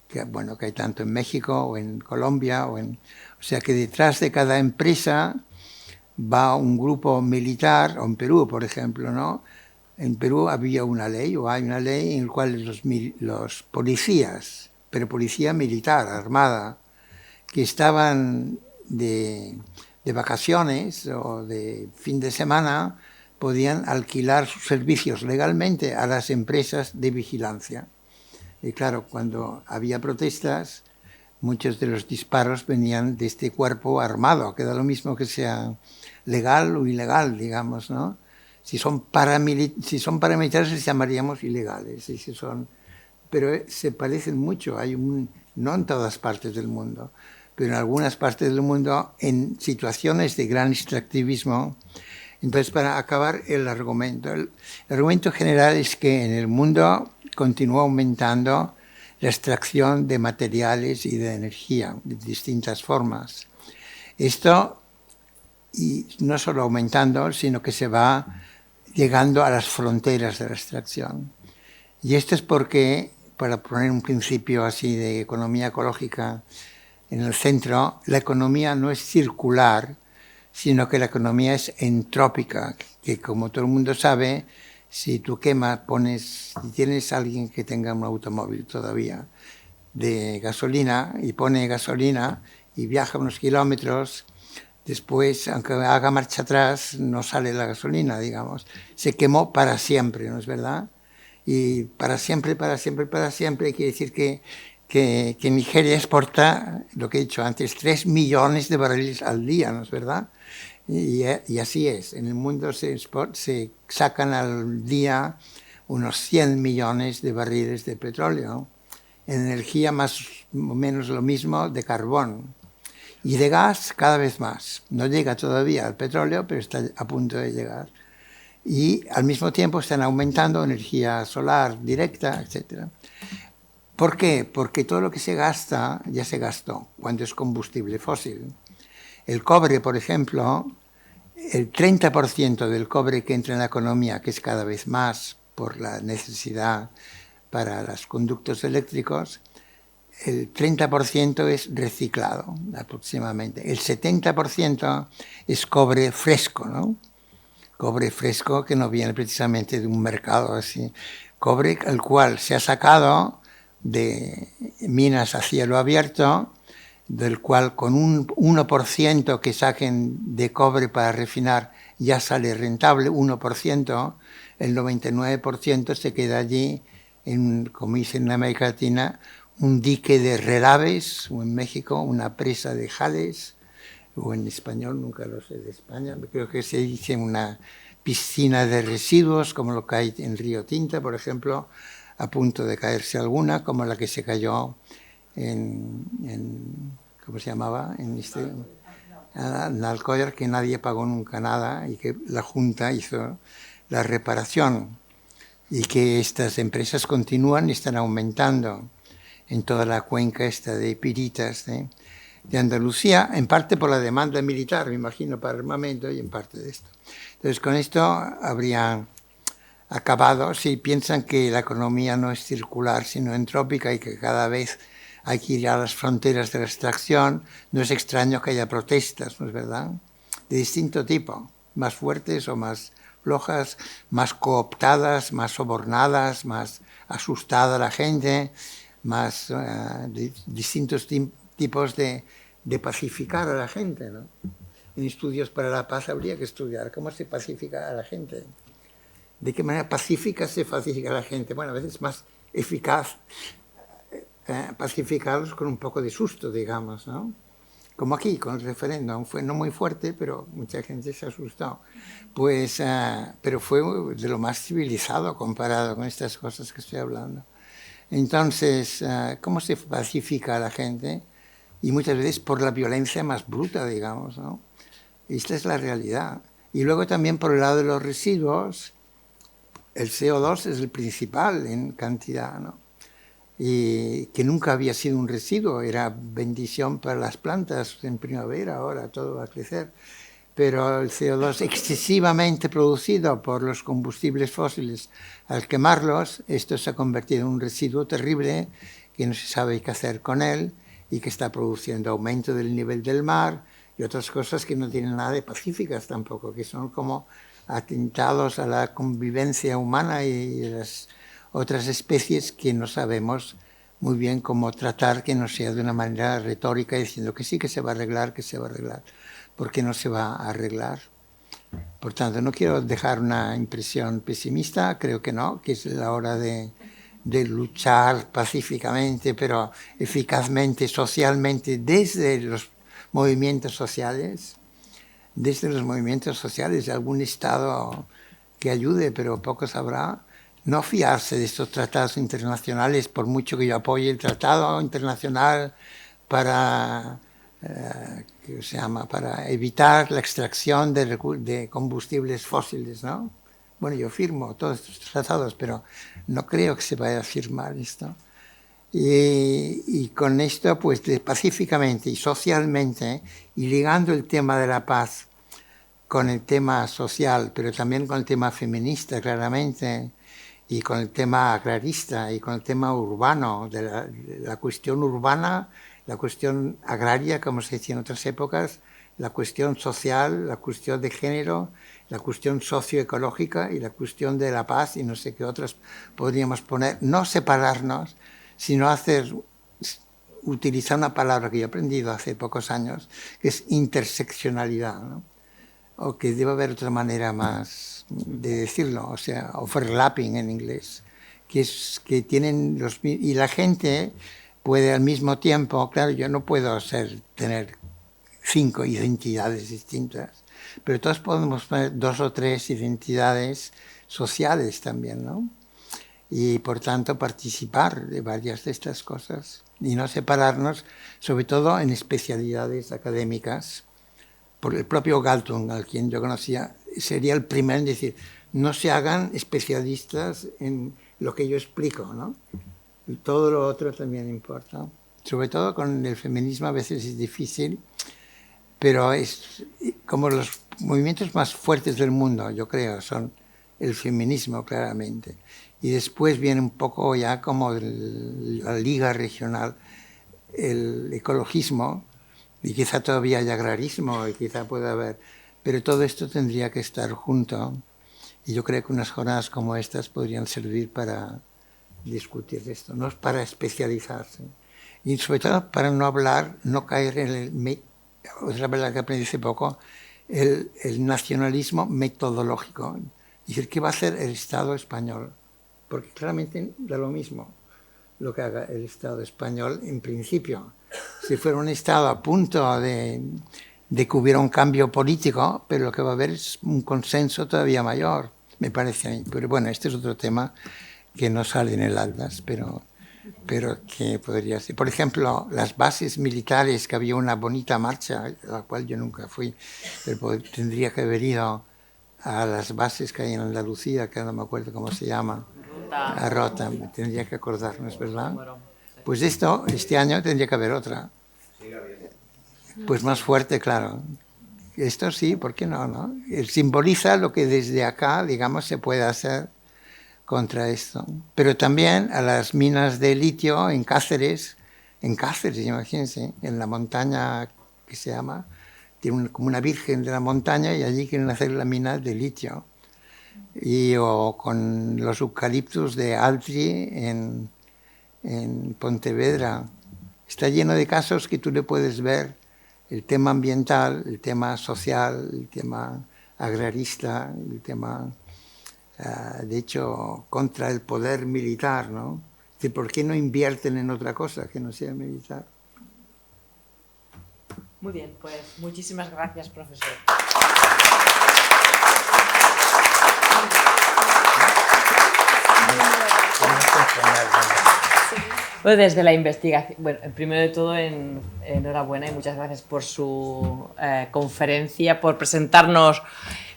que hay tanto en México o en Colombia, o sea que detrás de cada empresa va un grupo militar, o en Perú, por ejemplo, ¿no? En Perú había una ley, o hay una ley, en la cual los policías, pero policía militar, armada, que estaban de vacaciones o de fin de semana, podían alquilar sus servicios legalmente a las empresas de vigilancia. Y claro, cuando había protestas, muchos de los disparos venían de este cuerpo armado, que da lo mismo que sea legal o ilegal, digamos, ¿no? Si son paramilitares les llamaríamos ilegales, pero se parecen mucho, no en todas partes del mundo, pero en algunas partes del mundo, en situaciones de gran extractivismo. Entonces, para acabar el argumento general es que en el mundo continúa aumentando la extracción de materiales y de energía de distintas formas. Esto, y no solo aumentando, sino que se va llegando a las fronteras de la extracción. Y esto es porque, para poner un principio así de economía ecológica en el centro, la economía no es circular, sino que la economía es entrópica, que como todo el mundo sabe, si tú quemas, si tienes a alguien que tenga un automóvil todavía, de gasolina y pone gasolina y viaja unos kilómetros, después, aunque haga marcha atrás, no sale la gasolina, digamos. Se quemó para siempre, ¿no es verdad? Y para siempre, para siempre, para siempre quiere decir que Nigeria exporta, lo que he dicho antes, 3 millones de barriles al día, ¿no es verdad? Y así es. En el mundo se sacan al día unos 100 millones de barriles de petróleo. En energía más o menos lo mismo de carbón. Y de gas cada vez más. No llega todavía al petróleo, pero está a punto de llegar. Y al mismo tiempo están aumentando energía solar directa, etc. ¿Por qué? Porque todo lo que se gasta ya se gastó cuando es combustible fósil. El cobre, por ejemplo, el 30% del cobre que entra en la economía, que es cada vez más por la necesidad para los conductos eléctricos, el 30% es reciclado aproximadamente. El 70% es cobre fresco, ¿no? Cobre fresco que no viene precisamente de un mercado así. Cobre al cual se ha sacado de minas a cielo abierto, del cual con un 1% que saquen de cobre para refinar ya sale rentable, 1%, el 99% se queda allí, como dicen en América Latina, un dique de relaves, o en México una presa de jales, o en español, nunca lo sé de España, creo que se dice una piscina de residuos, como lo que hay en Río Tinta, por ejemplo, a punto de caerse alguna, como la que se cayó ¿cómo se llamaba? En Alcoyar, que nadie pagó nunca nada y que la Junta hizo la reparación, y que estas empresas continúan y están aumentando en toda la cuenca esta de Piritas de Andalucía, en parte por la demanda militar, me imagino, para armamento, y en parte de esto. Entonces, con esto habrían acabado, si piensan que la economía no es circular, sino entrópica, y que cada vez hay que ir a las fronteras de la extracción, no es extraño que haya protestas, ¿no es verdad? De distinto tipo, más fuertes o más flojas, más cooptadas, más sobornadas, más asustada la gente, más distintos tipos de pacificar a la gente, ¿no? En estudios para la paz habría que estudiar cómo se pacifica a la gente. ¿De qué manera pacífica se pacifica a la gente? Bueno, a veces es más eficaz pacificarlos con un poco de susto, digamos, ¿no? Como aquí, con el referéndum. Fue no muy fuerte, pero mucha gente se asustó. Pues, pero fue de lo más civilizado comparado con estas cosas que estoy hablando. Entonces, ¿cómo se pacifica a la gente? Y muchas veces por la violencia más bruta, digamos, ¿no? Esta es la realidad. Y luego también por el lado de los residuos, el CO2 es el principal en cantidad, ¿no? Y que nunca había sido un residuo, era bendición para las plantas en primavera, ahora todo va a crecer. Pero el CO2 excesivamente producido por los combustibles fósiles, al quemarlos, esto se ha convertido en un residuo terrible que no se sabe qué hacer con él y que está produciendo aumento del nivel del mar y otras cosas que no tienen nada de pacíficas tampoco, que son como atentados a la convivencia humana y las otras especies que no sabemos muy bien cómo tratar, que no sea de una manera retórica diciendo que sí, que se va a arreglar, que se va a arreglar, porque no se va a arreglar. Por tanto, no quiero dejar una impresión pesimista, creo que no, que es la hora de luchar pacíficamente, pero eficazmente, socialmente, desde los movimientos sociales, algún Estado que ayude, pero pocos habrá. No fiarse de estos tratados internacionales, por mucho que yo apoye el tratado internacional para para evitar la extracción de combustibles fósiles, ¿no? Bueno, yo firmo todos estos tratados, pero no creo que se vaya a firmar esto. Y con esto, pues pacíficamente y socialmente, y ligando el tema de la paz con el tema social, pero también con el tema feminista, claramente, y con el tema agrarista y con el tema urbano, de la cuestión urbana, la cuestión agraria, como se decía en otras épocas, la cuestión social, la cuestión de género, la cuestión socioecológica y la cuestión de la paz y no sé qué otras podríamos poner. No separarnos, sino utilizar una palabra que yo he aprendido hace pocos años, que es interseccionalidad, ¿no? O que debe haber otra manera más de decirlo, o sea, overlapping en inglés, que es que tienen y la gente puede al mismo tiempo, claro, yo no puedo tener 5 identidades distintas, pero todos podemos tener 2 o 3 identidades sociales también, ¿no? Y por tanto participar de varias de estas cosas y no separarnos, sobre todo en especialidades académicas. Por el propio Galtung, al quien yo conocía, sería el primero en decir, no se hagan especialistas en lo que yo explico, ¿no? Y todo lo otro también importa. Sobre todo con el feminismo a veces es difícil, pero es como los movimientos más fuertes del mundo, yo creo, son el feminismo claramente. Y después viene un poco ya como la liga regional, el ecologismo, y quizá todavía hay agrarismo, y quizá pueda haber, pero todo esto tendría que estar junto. Y yo creo que unas jornadas como estas podrían servir para discutir esto, no es para especializarse. Y sobre todo para no hablar, no caer en otra verdad que aprendí hace poco, el nacionalismo metodológico. Es decir, ¿qué va a hacer el Estado español? Porque claramente da lo mismo lo que haga el Estado español en principio. Si fuera un Estado a punto de que hubiera un cambio político, pero lo que va a haber es un consenso todavía mayor, me parece a mí. Pero bueno, este es otro tema que no sale en el Atlas, pero que podría ser. Por ejemplo, las bases militares, que había una bonita marcha, a la cual yo nunca fui, pero tendría que haber ido a las bases que hay en Andalucía, que no me acuerdo cómo se llama, a Rota, tendría que acordarnos, ¿verdad? Pues este año tendría que haber otra. Pues más fuerte, claro. Esto sí, ¿por qué no, no? Simboliza lo que desde acá, digamos, se puede hacer contra esto. Pero también a las minas de litio en Cáceres, imagínense, en la montaña que se llama, tiene como una virgen de la montaña y allí quieren hacer la mina de litio. O con los eucaliptus de Altri en Pontevedra. Está lleno de casos que tú le puedes ver el tema ambiental, el tema social, el tema agrarista, el tema, de hecho, contra el poder militar, ¿no? Es decir, ¿por qué no invierten en otra cosa que no sea militar? Muy bien, pues muchísimas gracias, profesor. Pues desde la investigación, bueno, primero de todo, enhorabuena y muchas gracias por su conferencia, por presentarnos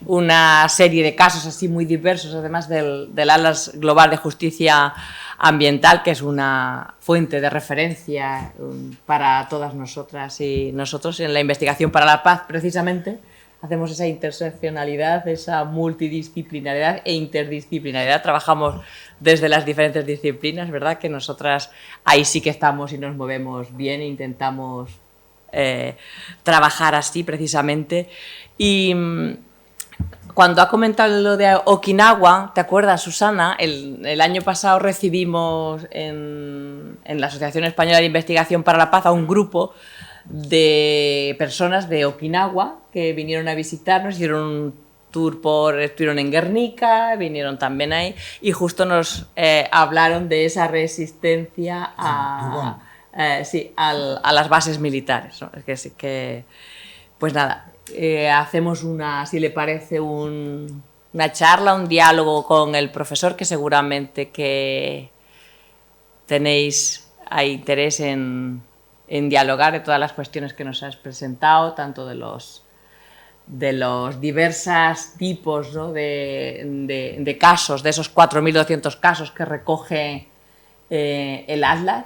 una serie de casos así muy diversos, además del Atlas Global de Justicia Ambiental, que es una fuente de referencia para todas nosotras y nosotros en la investigación para la paz, precisamente. Hacemos esa interseccionalidad, esa multidisciplinariedad e interdisciplinariedad. Trabajamos desde las diferentes disciplinas, ¿verdad? Que nosotras ahí sí que estamos y nos movemos bien e intentamos trabajar así precisamente. Y cuando ha comentado lo de Okinawa, ¿te acuerdas, Susana? El año pasado recibimos en la Asociación Española de Investigación para la Paz a un grupo de personas de Okinawa que vinieron a visitarnos, hicieron un tour estuvieron en Guernica, vinieron también ahí y justo nos hablaron de esa resistencia a las bases militares, ¿no? Es que pues nada, hacemos si le parece, una charla, un diálogo con el profesor, que seguramente que tenéis interés en dialogar de todas las cuestiones que nos has presentado, tanto de los diversos tipos, ¿no? de casos, de esos 4.200 casos que recoge el Atlas,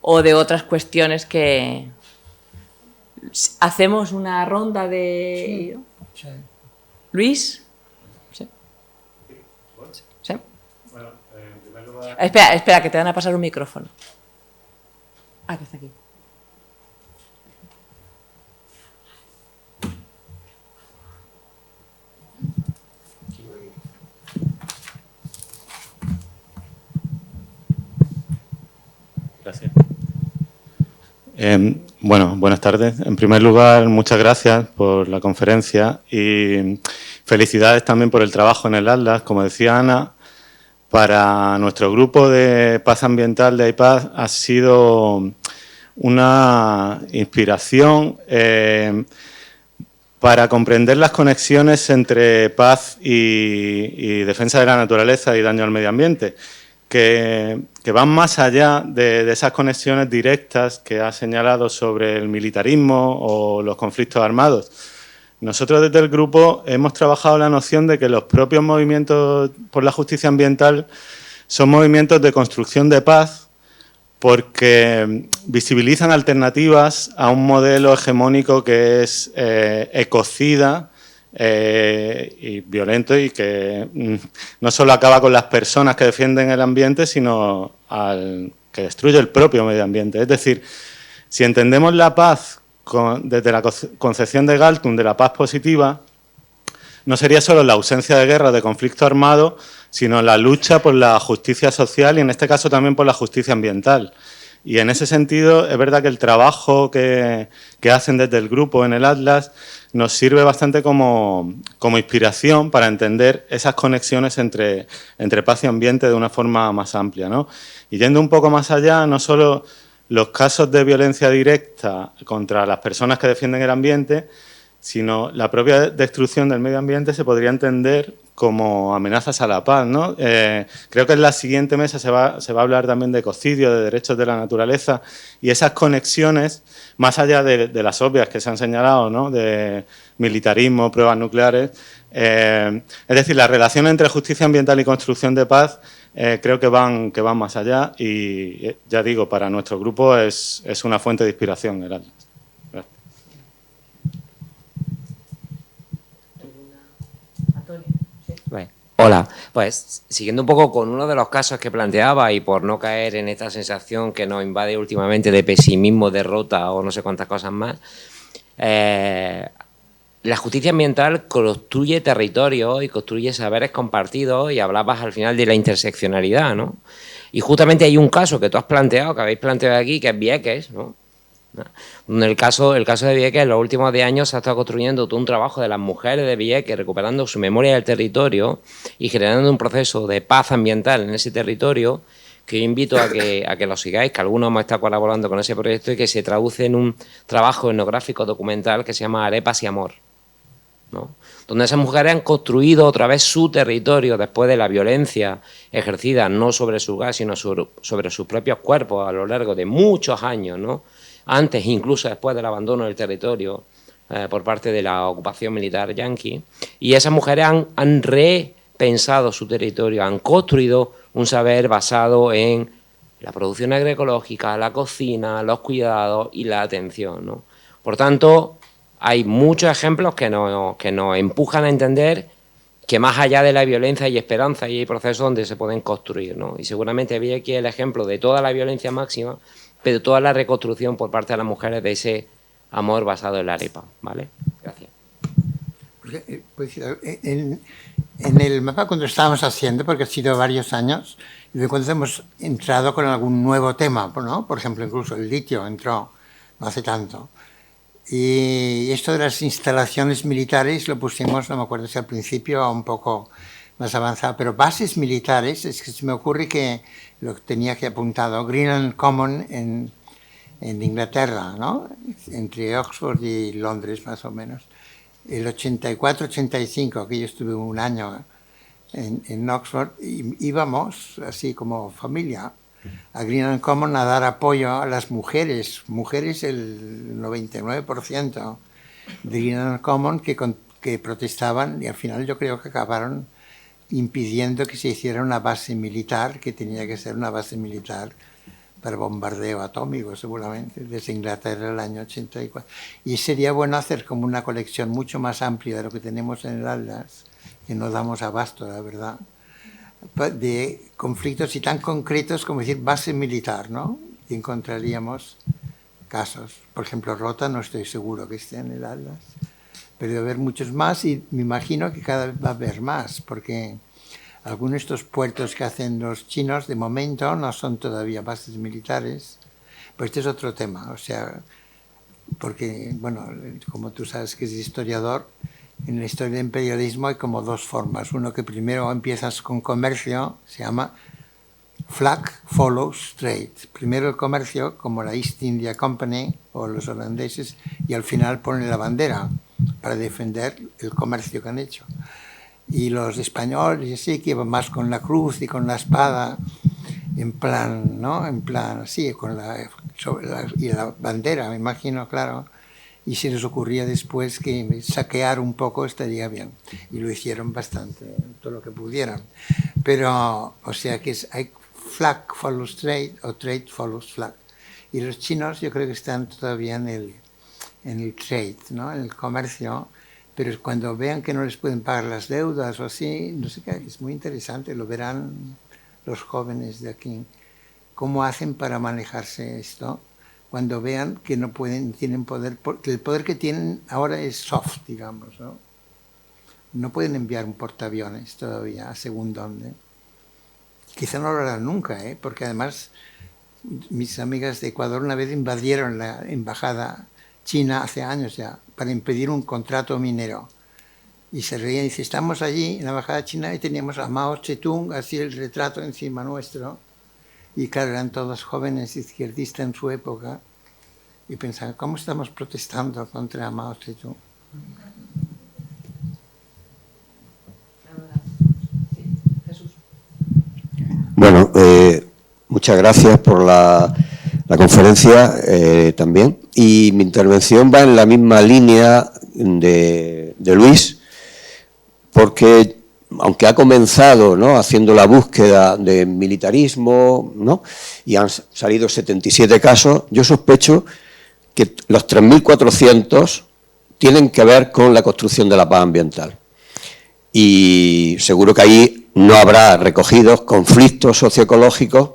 o de otras cuestiones que... Hacemos una ronda de... Sí. ¿Luis? ¿Sí? ¿Sí? Bueno, en primer lugar... Espera, que te van a pasar un micrófono. Ah, que está aquí. Gracias. Bueno, buenas tardes. En primer lugar, muchas gracias por la conferencia y felicidades también por el trabajo en el Atlas. Como decía Ana, para nuestro grupo de paz ambiental de iPaz ha sido una inspiración para comprender las conexiones entre paz y defensa de la naturaleza y daño al medio ambiente, que van más allá de esas conexiones directas que ha señalado sobre el militarismo o los conflictos armados. Nosotros desde el grupo hemos trabajado la noción de que los propios movimientos por la justicia ambiental son movimientos de construcción de paz porque visibilizan alternativas a un modelo hegemónico que es ecocida y violento y que no solo acaba con las personas que defienden el ambiente, sino que destruye el propio medio ambiente. Es decir, si entendemos la paz desde la concepción de Galtung de la paz positiva, no sería solo la ausencia de guerra o de conflicto armado, sino la lucha por la justicia social y en este caso también por la justicia ambiental. Y en ese sentido es verdad que el trabajo que hacen desde el grupo en el Atlas nos sirve bastante como inspiración para entender esas conexiones entre paz y ambiente de una forma más amplia, ¿no? Y yendo un poco más allá, no solo los casos de violencia directa contra las personas que defienden el ambiente, sino la propia destrucción del medio ambiente se podría entender como amenazas a la paz, ¿no? Creo que en la siguiente mesa se va a hablar también de ecocidio, de derechos de la naturaleza y esas conexiones, más allá de las obvias que se han señalado, ¿no? De militarismo, pruebas nucleares. Es decir, la relación entre justicia ambiental y construcción de paz creo que van más allá y, ya digo, para nuestro grupo es una fuente de inspiración el Atlas. Hola, pues siguiendo un poco con uno de los casos que planteaba y por no caer en esta sensación que nos invade últimamente de pesimismo, derrota o no sé cuántas cosas más, la justicia ambiental construye territorios y construye saberes compartidos y hablabas al final de la interseccionalidad, ¿no? Y justamente hay un caso que tú has planteado, que habéis planteado aquí, que es Vieques, ¿no? En el caso de Vieques, en los últimos 10 años se ha estado construyendo todo un trabajo de las mujeres de Vieques, recuperando su memoria del territorio y generando un proceso de paz ambiental en ese territorio, que yo invito a que lo sigáis, que algunos hemos estado colaborando con ese proyecto y que se traduce en un trabajo etnográfico documental que se llama Arepas y Amor, ¿no? Donde esas mujeres han construido otra vez su territorio después de la violencia ejercida no sobre su hogar, sino sobre sus propios cuerpos a lo largo de muchos años, ¿no? Antes, incluso después del abandono del territorio por parte de la ocupación militar yanqui, y esas mujeres han repensado su territorio, han construido un saber basado en la producción agroecológica, la cocina, los cuidados y la atención, ¿no? Por tanto, hay muchos ejemplos que nos empujan a entender que más allá de la violencia hay esperanza y hay procesos donde se pueden construir, ¿no? Y seguramente vi aquí el ejemplo de toda la violencia máxima, pero toda la reconstrucción por parte de las mujeres de ese amor basado en la arepa, ¿vale? Gracias. Pues, en el mapa cuando estábamos haciendo, porque ha sido varios años, y de cuando hemos entrado con algún nuevo tema, ¿no? Por ejemplo, incluso el litio entró no hace tanto. Y esto de las instalaciones militares lo pusimos, no me acuerdo si al principio, un poco más avanzado, pero bases militares, es que se me ocurre que lo tenía que apuntado, Greenland Common en Inglaterra, ¿no? Entre Oxford y Londres más o menos. El 84-85, que yo estuve un año en Oxford, y íbamos así como familia a Greenland Common a dar apoyo a las mujeres el 99% de Greenland Common que protestaban y al final yo creo que acabaron impidiendo que se hiciera una base militar, que tenía que ser una base militar para bombardeo atómico seguramente, desde Inglaterra el año 84. Y sería bueno hacer como una colección mucho más amplia de lo que tenemos en el Atlas, que no damos abasto, la verdad, de conflictos y tan concretos como decir base militar, ¿no? Y encontraríamos casos. Por ejemplo, Rota no estoy seguro que esté en el Atlas, pero debe haber muchos más y me imagino que cada vez va a haber más, porque algunos de estos puertos que hacen los chinos de momento no son todavía bases militares, Pues este es otro tema, o sea, porque, bueno, como tú sabes que es historiador, en la historia del imperialismo hay como dos formas. Uno que primero empiezas con comercio, se llama Flag Follows Trade. Primero el comercio, como la East India Company o los holandeses, y al final ponen la bandera para defender el comercio que han hecho. Y los españoles sí que iban más con la cruz y con la espada, en plan, ¿no? En plan, sí, con y la bandera, me imagino, claro. Y se les ocurría después que saquear un poco estaría bien. Y lo hicieron bastante, todo lo que pudieran. Pero, o sea que hay flag follows trade o trade follows flag. Y los chinos yo creo que están todavía en el trade, ¿no? En el comercio. Pero cuando vean que no les pueden pagar las deudas o así, no sé qué, es muy interesante, lo verán los jóvenes de aquí. ¿Cómo hacen para manejarse esto? Cuando vean que no pueden, tienen poder, porque el poder que tienen ahora es soft, digamos, ¿no? No pueden enviar un portaaviones todavía, según dónde. Quizá no lo harán nunca, porque además mis amigas de Ecuador una vez invadieron la embajada china hace años ya, para impedir un contrato minero. Y se reían y dice, estamos allí en la embajada china y teníamos a Mao Zedong, así el retrato encima nuestro. Y claro, eran todos jóvenes izquierdistas en su época y pensaban, ¿cómo estamos protestando contra Mao Zedong? Bueno, muchas gracias por la conferencia también. Y mi intervención va en la misma línea de Luis, porque aunque ha comenzado, ¿no?, haciendo la búsqueda de militarismo, ¿no?, y han salido 77 casos, yo sospecho que los 3.400 tienen que ver con la construcción de la paz ambiental. Y seguro que ahí no habrá recogidos conflictos socioecológicos,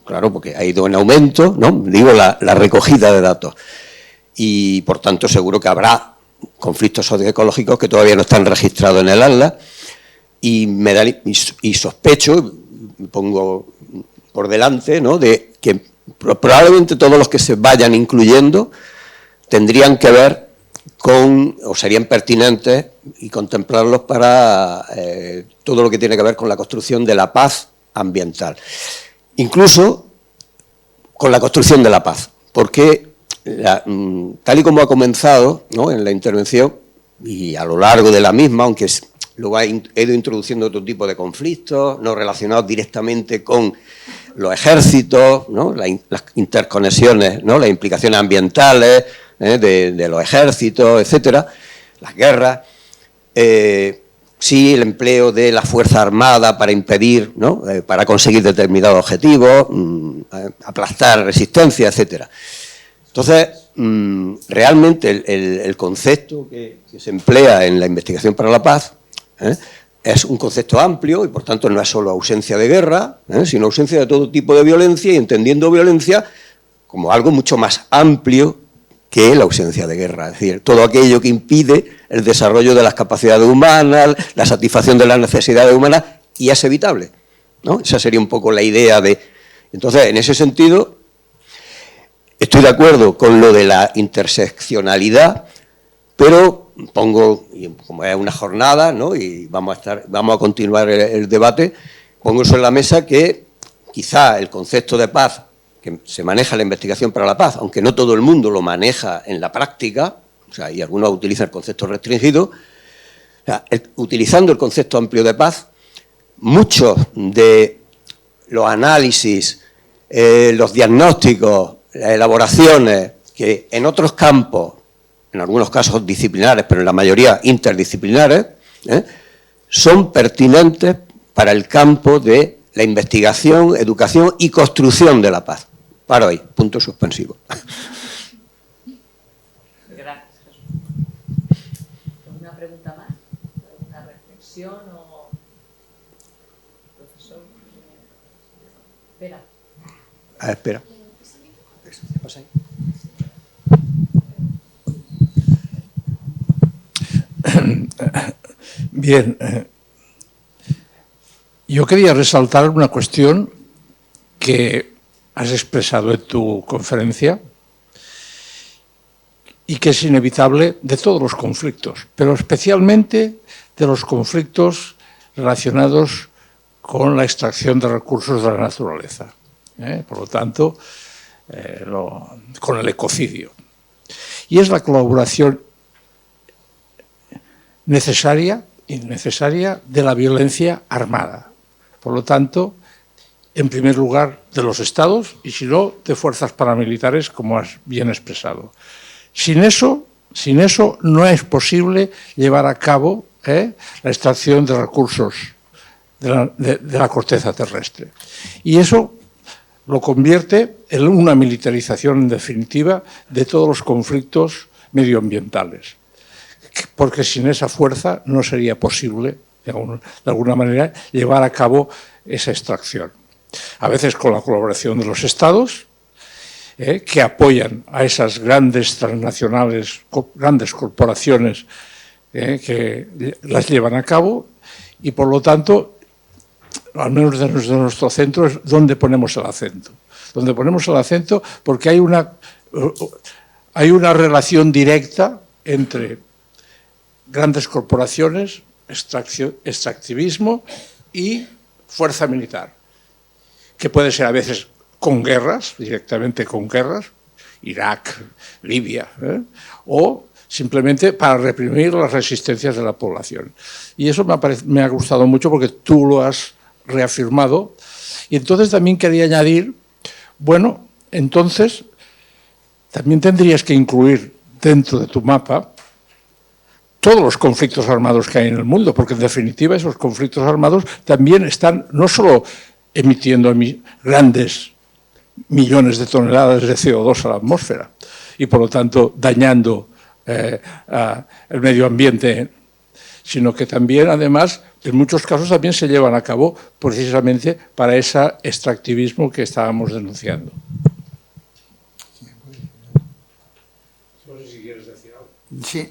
claro, porque ha ido en aumento, ¿no?, digo, la recogida de datos. Y, por tanto, seguro que habrá conflictos socioecológicos que todavía no están registrados en el atlas. Y sospecho, me pongo por delante, ¿no?, de que probablemente todos los que se vayan incluyendo tendrían que ver con, o serían pertinentes y contemplarlos para todo lo que tiene que ver con la construcción de la paz ambiental. Incluso con la construcción de la paz, porque tal y como ha comenzado, ¿no?, en la intervención y a lo largo de la misma, aunque luego he ido introduciendo otro tipo de conflictos, no relacionados directamente con los ejércitos, ¿no?, las interconexiones, ¿no?, las implicaciones ambientales de los ejércitos, etcétera, las guerras, sí, el empleo de la Fuerza Armada para impedir, ¿no?, para conseguir determinados objetivos, aplastar resistencia, etcétera. Entonces, realmente el concepto que se emplea en la investigación para la paz es un concepto amplio y, por tanto, no es solo ausencia de guerra, sino ausencia de todo tipo de violencia, y entendiendo violencia como algo mucho más amplio que la ausencia de guerra. Es decir, todo aquello que impide el desarrollo de las capacidades humanas, la satisfacción de las necesidades humanas, y es evitable, ¿no? Esa sería un poco la idea de... Entonces, en ese sentido, estoy de acuerdo con lo de la interseccionalidad, pero pongo, como es una jornada, ¿no?, y vamos a continuar el debate, pongo sobre la mesa que quizá el concepto de paz que se maneja en la investigación para la paz, aunque no todo el mundo lo maneja en la práctica, o sea, y algunos utilizan el concepto restringido, o sea, utilizando el concepto amplio de paz, muchos de los análisis, los diagnósticos, las elaboraciones que en otros campos, en algunos casos disciplinares, pero en la mayoría interdisciplinares, son pertinentes para el campo de la investigación, educación y construcción de la paz. Paro ahí, punto suspensivo. Gracias, Jesús. ¿Alguna pregunta más? ¿Alguna reflexión o...? Profesor... Espera. Espera. ¿Qué pasa ahí? Bien, yo quería resaltar una cuestión que has expresado en tu conferencia y que es inevitable de todos los conflictos, pero especialmente de los conflictos relacionados con la extracción de recursos de la naturaleza. Por lo tanto, con el ecocidio. Y es la colaboración necesaria, innecesaria, de la violencia armada. Por lo tanto, en primer lugar, de los Estados y, si no, de fuerzas paramilitares, como has bien expresado. Sin eso no es posible llevar a cabo la extracción de recursos de la corteza terrestre. Y eso lo convierte en una militarización, en definitiva, de todos los conflictos medioambientales. Porque sin esa fuerza no sería posible, de alguna manera, llevar a cabo esa extracción. A veces con la colaboración de los Estados, que apoyan a esas grandes transnacionales, grandes corporaciones que las llevan a cabo, y por lo tanto, al menos desde nuestro centro, es donde ponemos el acento. Donde ponemos el acento porque hay una relación directa entre grandes corporaciones, extractivismo y fuerza militar, que puede ser a veces con guerras, directamente con guerras, Irak, Libia, o simplemente para reprimir las resistencias de la población. Y eso me ha gustado mucho porque tú lo has reafirmado. Y entonces también quería añadir, bueno, entonces también tendrías que incluir dentro de tu mapa todos los conflictos armados que hay en el mundo, porque en definitiva esos conflictos armados también están no solo emitiendo grandes millones de toneladas de CO2 a la atmósfera y por lo tanto dañando el medio ambiente, sino que también, además, en muchos casos también se llevan a cabo precisamente para ese extractivismo que estábamos denunciando. No sé si quieres decir algo. Sí.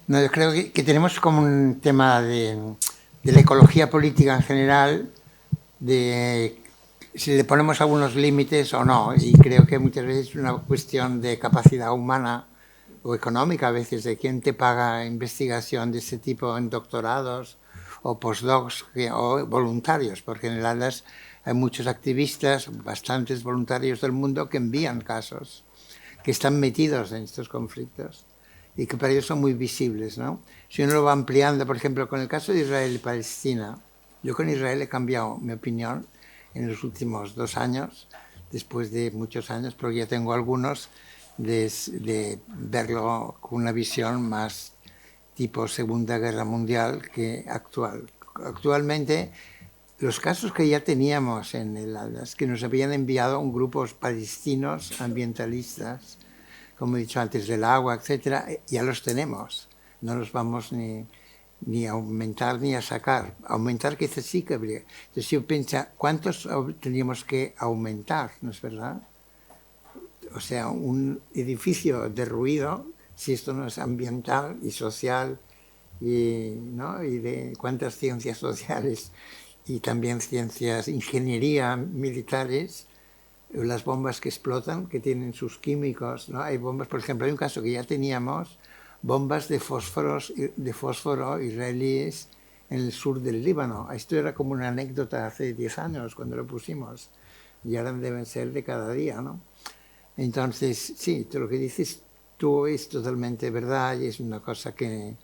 No, yo creo que tenemos como un tema de la ecología política en general, de si le ponemos algunos límites o no, y creo que muchas veces es una cuestión de capacidad humana o económica, a veces, de quién te paga investigación de este tipo en doctorados o postdocs o voluntarios, porque en el ALDAS hay muchos activistas, bastantes voluntarios del mundo que envían casos, que están metidos en estos conflictos y que para ellos son muy visibles, ¿no? Si uno lo va ampliando, por ejemplo, con el caso de Israel y Palestina, yo con Israel he cambiado mi opinión en los últimos 2 años, después de muchos años, pero ya tengo algunos, de verlo con una visión más tipo Segunda Guerra Mundial que actual. Actualmente, los casos que ya teníamos en el ALDAS, que nos habían enviado grupos palestinos ambientalistas, como he dicho antes, del agua, etcétera, ya los tenemos. No los vamos ni a aumentar ni a sacar. Aumentar quizás sí que habría. Entonces yo pienso, ¿cuántos teníamos que aumentar? ¿No es verdad? O sea, un edificio derruido, si esto no es ambiental y social, ¿no? Y de cuántas ciencias sociales y también ciencias, ingeniería militares, las bombas que explotan, que tienen sus químicos, ¿no? Hay bombas, por ejemplo, hay un caso que ya teníamos, bombas de fósforo israelíes en el sur del Líbano. Esto era como una anécdota hace 10 años cuando lo pusimos, y ahora deben ser de cada día, ¿no? Entonces, sí, lo que dices tú es totalmente verdad y es una cosa que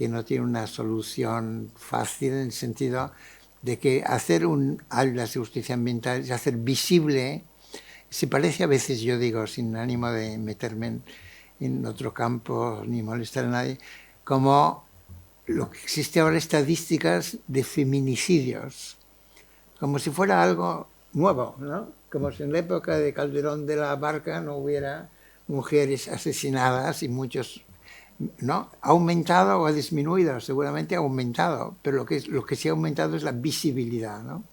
no tiene una solución fácil, en el sentido de que hacer un ALDAS de justicia ambiental es hacer visible, se parece a veces, yo digo, sin ánimo de meterme en otro campo ni molestar a nadie, como lo que existe ahora, estadísticas de feminicidios, como si fuera algo nuevo, ¿no? Como si en la época de Calderón de la Barca no hubiera mujeres asesinadas y muchos, ¿no? ¿Ha aumentado o ha disminuido? Seguramente ha aumentado, pero lo que sí ha aumentado es la visibilidad, ¿no?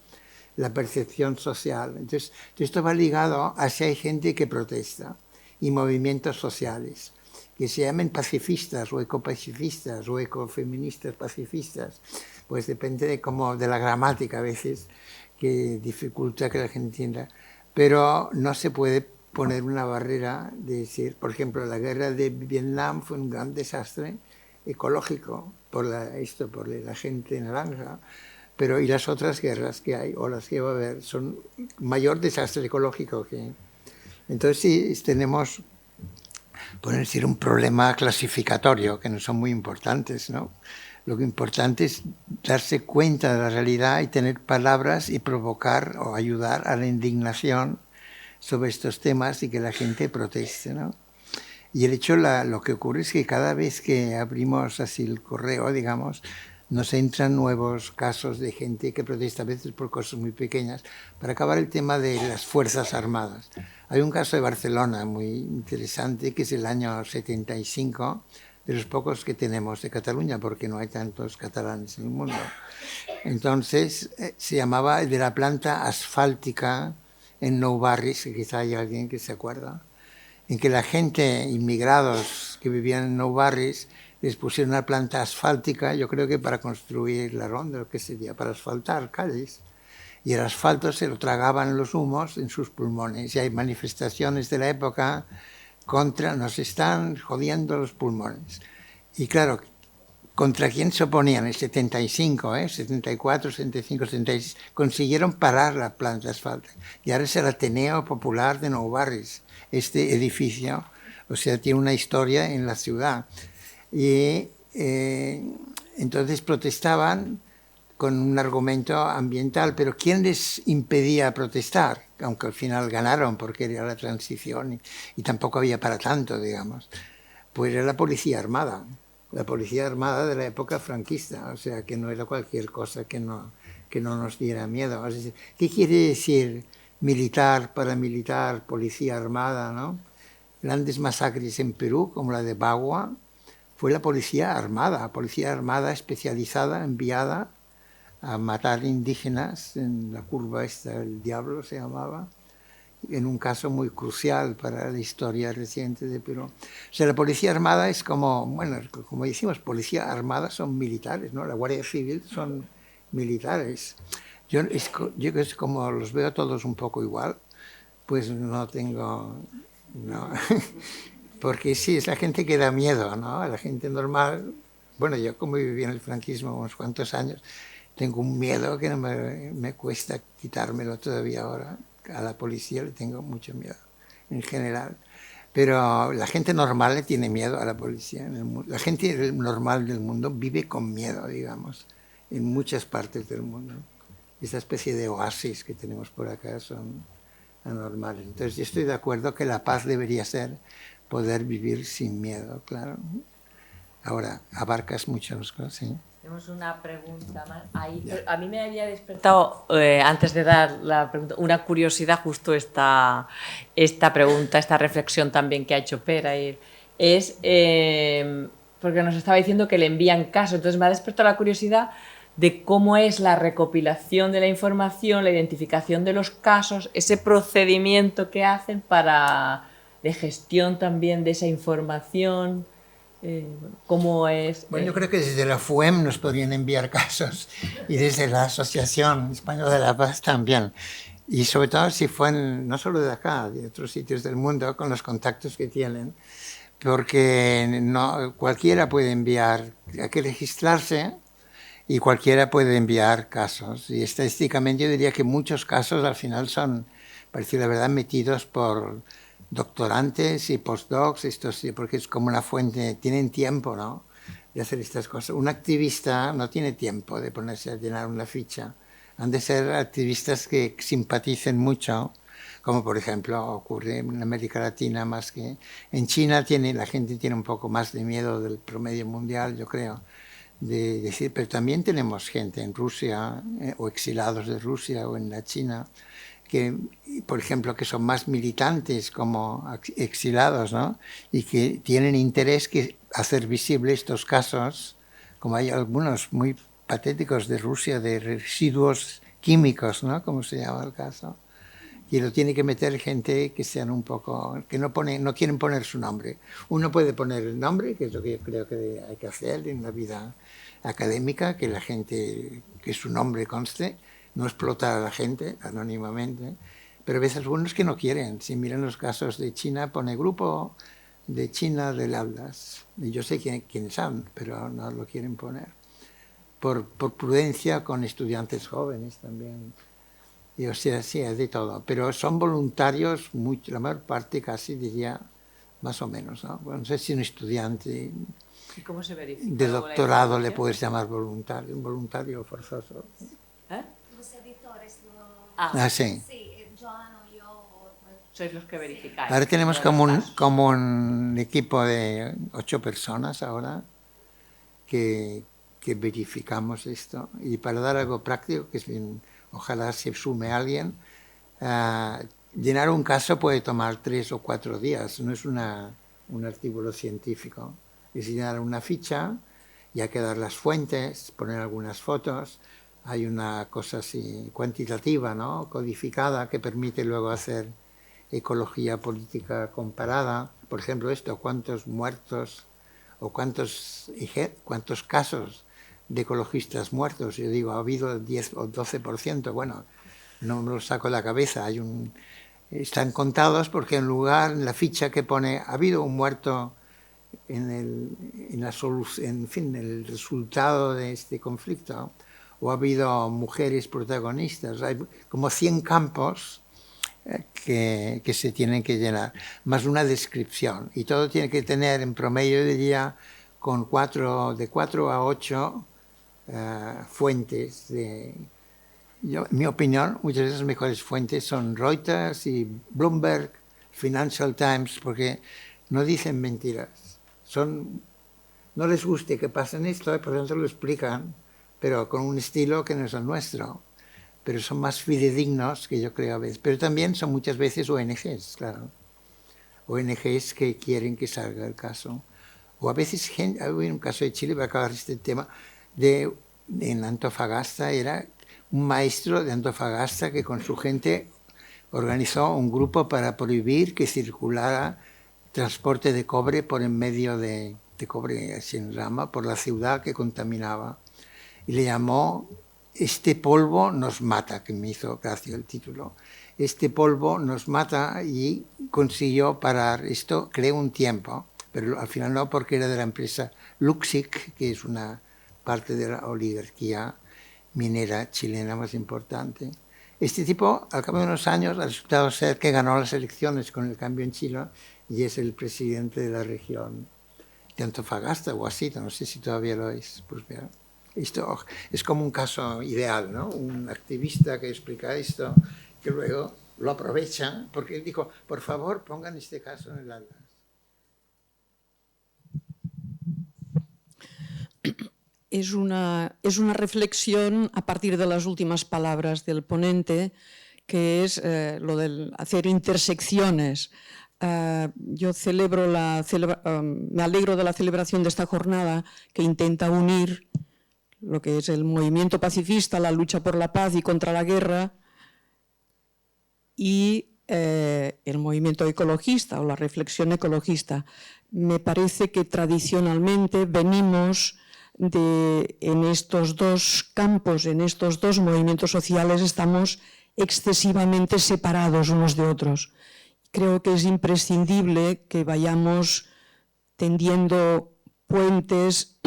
La percepción social. Entonces, esto va ligado a si hay gente que protesta y movimientos sociales, que se llamen pacifistas o ecopacifistas o ecofeministas pacifistas, pues depende de la gramática a veces, que dificulta que la gente entienda. pero no se puede poner una barrera de decir, por ejemplo, la guerra de Vietnam fue un gran desastre ecológico por la gente naranja, pero y las otras guerras que hay o las que va a haber son mayor desastre ecológico que... Entonces sí tenemos, por decir, un problema clasificatorio que no son muy importantes, ¿no? Lo que importante es darse cuenta de la realidad y tener palabras y provocar o ayudar a la indignación sobre estos temas y que la gente proteste, ¿no? Y el hecho, lo que ocurre es que cada vez que abrimos así el correo, digamos, nos entran nuevos casos de gente que protesta, a veces por cosas muy pequeñas. Para acabar el tema de las Fuerzas Armadas, hay un caso de Barcelona muy interesante, que es el año 75, de los pocos que tenemos de Cataluña, porque no hay tantos catalanes en el mundo. Entonces, se llamaba el de la planta asfáltica en Nou Barris, que quizá hay alguien que se acuerda, en que la gente, inmigrados que vivían en Nou Barris, les pusieron una planta asfáltica, yo creo que para construir la ronda, lo que sería, para asfaltar calles. Y el asfalto se lo tragaban los humos en sus pulmones. Y hay manifestaciones de la época contra, nos están jodiendo los pulmones. Y claro, ¿contra quién se oponían? En 75, 74, 75, 76, consiguieron parar la planta asfáltica. Y ahora es el Ateneo Popular de Nou Barris, este edificio. O sea, tiene una historia en la ciudad. Y entonces protestaban con un argumento ambiental, pero ¿quién les impedía protestar? Aunque al final ganaron porque era la transición y tampoco había para tanto, digamos. Pues era la Policía Armada de la época franquista, o sea, que no era cualquier cosa que no nos diera miedo. Es decir, ¿qué quiere decir militar, paramilitar, Policía Armada, no? Grandes masacres en Perú, como la de Bagua, fue la Policía Armada especializada, enviada a matar indígenas en la curva esta, el Diablo se llamaba, en un caso muy crucial para la historia reciente de Perú. O sea, la Policía Armada es como, bueno, como decimos, Policía Armada son militares, ¿no? La Guardia Civil son militares. Yo es como los veo todos un poco igual, pues no tengo... No. Porque sí, es la gente que da miedo, ¿no? A la gente normal. Bueno, yo como viví en el franquismo unos cuantos años, tengo un miedo que no me cuesta quitármelo todavía ahora. A la policía le tengo mucho miedo, en general. Pero la gente normal le tiene miedo a la policía. La gente normal del mundo vive con miedo, digamos, en muchas partes del mundo. Esa especie de oasis que tenemos por acá son anormales. Entonces yo estoy de acuerdo que la paz debería ser poder vivir sin miedo, claro. Ahora, abarcas muchas cosas, ¿sí? Tenemos una pregunta más. Ahí, a mí me había despertado, antes de dar la pregunta, una curiosidad, justo esta pregunta, esta reflexión también que ha hecho Pera. Es porque nos estaba diciendo que le envían casos, entonces me ha despertado la curiosidad de cómo es la recopilación de la información, la identificación de los casos, ese procedimiento que hacen de gestión también de esa información. ¿Cómo es? Bueno, yo creo que desde la FUEM nos podrían enviar casos y desde la Asociación Española de la Paz también. Y sobre todo si fueran, no solo de acá, de otros sitios del mundo, con los contactos que tienen, porque no, cualquiera puede enviar, hay que registrarse y cualquiera puede enviar casos. Y estadísticamente yo diría que muchos casos al final son, para decir la verdad, metidos por doctorantes y postdocs, porque es como una fuente, tienen tiempo, ¿no?, de hacer estas cosas. Un activista no tiene tiempo de ponerse a llenar una ficha. Han de ser activistas que simpaticen mucho, como por ejemplo ocurre en América Latina más que en China. La gente tiene un poco más de miedo del promedio mundial, yo creo, de decir, pero también tenemos gente en Rusia o exilados de Rusia o en la China que, por ejemplo, que son más militantes como exilados, ¿no?, y que tienen interés que hacer visible estos casos, como hay algunos muy patéticos de Rusia, de residuos químicos, ¿no?, como se llama el caso, y lo tiene que meter gente que sean un poco, que no quieren poner su nombre. Uno puede poner el nombre, que es lo que yo creo que hay que hacer en la vida académica, que la gente, que su nombre conste, no explotar a la gente anónimamente, pero ves algunos que no quieren. Si miran los casos de China, pone grupo de China del Atlas. Y yo sé quiénes son, pero no lo quieren poner. Por prudencia con estudiantes jóvenes también. Y, o sea, sí, es de todo. Pero son voluntarios, la mayor parte casi diría, más o menos, ¿no? Bueno, no sé si un estudiante ¿Y cómo se verifica de luego la doctorado le información? puedes llamar voluntario, un voluntario forzoso. ¿Eh? Los editores lo... Ah, sí. Sí, Joan o yo. Sois los que verificáis. Ahora tenemos todos los casos. como un equipo de 8 personas ahora que verificamos esto. Y para dar algo práctico, que es bien, ojalá se sume alguien, llenar un caso puede tomar 3 o 4 días, no es un artículo científico. Es llenar una ficha y hay que dar las fuentes, poner algunas fotos. Hay una cosa así cuantitativa, ¿no? Codificada, que permite luego hacer ecología política comparada. Por ejemplo, esto, cuántos muertos o cuántos casos de ecologistas muertos. Yo digo, ha habido 10 o 12%. Bueno, no me lo saco de la cabeza. Están contados porque en la ficha que pone ha habido un muerto en el resultado de este conflicto, o ha habido mujeres protagonistas. Hay como 100 campos que se tienen que llenar, más una descripción. Y todo tiene que tener en promedio, diría, con de 4 a 8 fuentes. En mi opinión, muchas de las mejores fuentes son Reuters y Bloomberg, Financial Times, porque no dicen mentiras. No les guste que pasen esto, por tanto lo explican, pero con un estilo que no es el nuestro. Pero son más fidedignos que yo creo a veces. Pero también son muchas veces ONGs, claro. ONGs que quieren que salga el caso. O a veces, hay un caso de Chile, para acabar este tema, en Antofagasta, era un maestro de Antofagasta que con su gente organizó un grupo para prohibir que circulara transporte de cobre por en medio de cobre así en rama, por la ciudad que contaminaba. Y le llamó "Este polvo nos mata", que me hizo gracia el título. Este polvo nos mata, y consiguió parar esto, creó un tiempo, pero al final no, porque era de la empresa Luxic, que es una parte de la oligarquía minera chilena más importante. Este tipo, al cabo de unos años, ha resultado ser que ganó las elecciones con el cambio en Chile y es el presidente de la región de Antofagasta o así, no sé si todavía lo es. Pues mira, esto es como un caso ideal, ¿no? Un activista que explica esto, que luego lo aprovecha, porque dijo, por favor, pongan este caso en el Atlas. Es una reflexión a partir de las últimas palabras del ponente, que es lo del hacer intersecciones. Yo me alegro de la celebración de esta jornada, que intenta unir lo que es el movimiento pacifista, la lucha por la paz y contra la guerra, y el movimiento ecologista o la reflexión ecologista. Me parece que tradicionalmente venimos en estos dos campos, en estos dos movimientos sociales, estamos excesivamente separados unos de otros. Creo que es imprescindible que vayamos tendiendo puentes,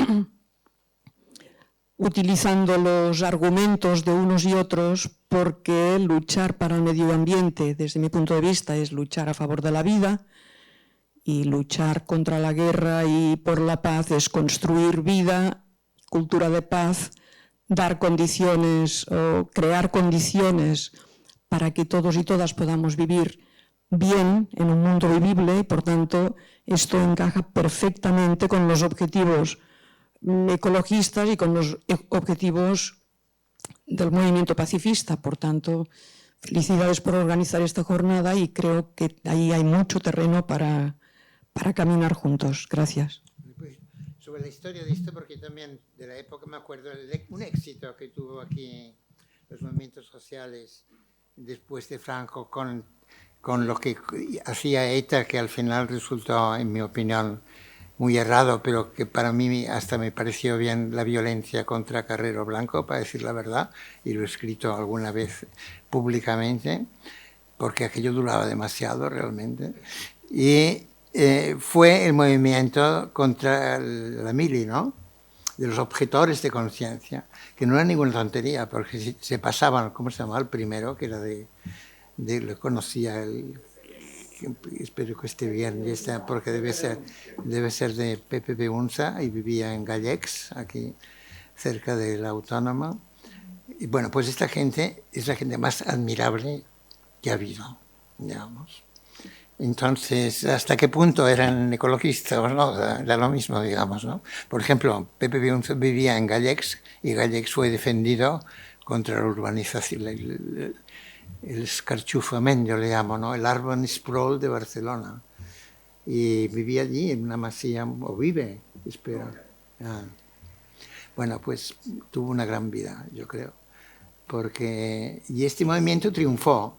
utilizando los argumentos de unos y otros, porque luchar para el medio ambiente, desde mi punto de vista, es luchar a favor de la vida, y luchar contra la guerra y por la paz es construir vida, cultura de paz, dar condiciones o crear condiciones para que todos y todas podamos vivir bien en un mundo vivible, y por tanto esto encaja perfectamente con los objetivos ecologistas y con los objetivos del movimiento pacifista. Por tanto, felicidades por organizar esta jornada, y creo que ahí hay mucho terreno para caminar juntos. Gracias. Sobre la historia de esto, porque también de la época me acuerdo de un éxito que tuvo aquí los movimientos sociales después de Franco con lo que hacía ETA, que al final resultó, en mi opinión, muy errado, pero que para mí hasta me pareció bien, la violencia contra Carrero Blanco, para decir la verdad, y lo he escrito alguna vez públicamente, porque aquello duraba demasiado realmente. Y fue el movimiento contra la mili, ¿no? De los objetores de conciencia, que no era ninguna tontería, porque se pasaban, ¿cómo se llamaba el primero? Que era lo conocía, espero que esté bien, porque debe ser de Pepe Beunza y vivía en Gallecs, aquí cerca de la Autónoma. Y bueno, pues esta gente es la gente más admirable que ha habido, digamos. Entonces, ¿hasta qué punto eran ecologistas o no? Era lo mismo, digamos, ¿no? Por ejemplo, Pepe Beunza vivía en Gallecs y Gallecs fue defendido contra la urbanización, el escarchufamiento, le llamo, ¿no? El urban sprawl de Barcelona. Y vivía allí en una masía, o vive, espero. Bueno, pues tuvo una gran vida, yo creo. Y este movimiento triunfó.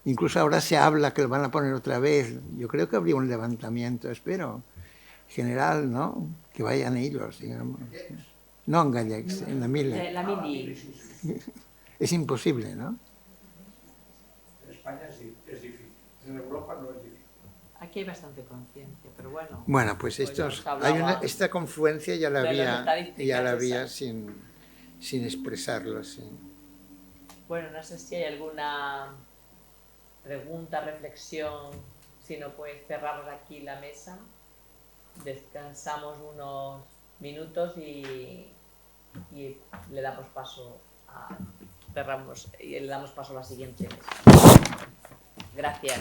Incluso ahora se habla que lo van a poner otra vez. Yo creo que habría un levantamiento, espero, general, ¿no? Que vayan ellos, digamos. No en Gallecs, en la Mili. La Mili. Es imposible, ¿no? En España sí, es difícil. En Europa no es difícil. Aquí hay bastante conciencia, pero bueno. Bueno, pues esta confluencia ya la había sin expresarlo. Sí. Bueno, no sé si hay alguna pregunta, reflexión. Si no, pues cerramos aquí la mesa, descansamos unos minutos y le damos paso a la siguiente mesa. Gracias.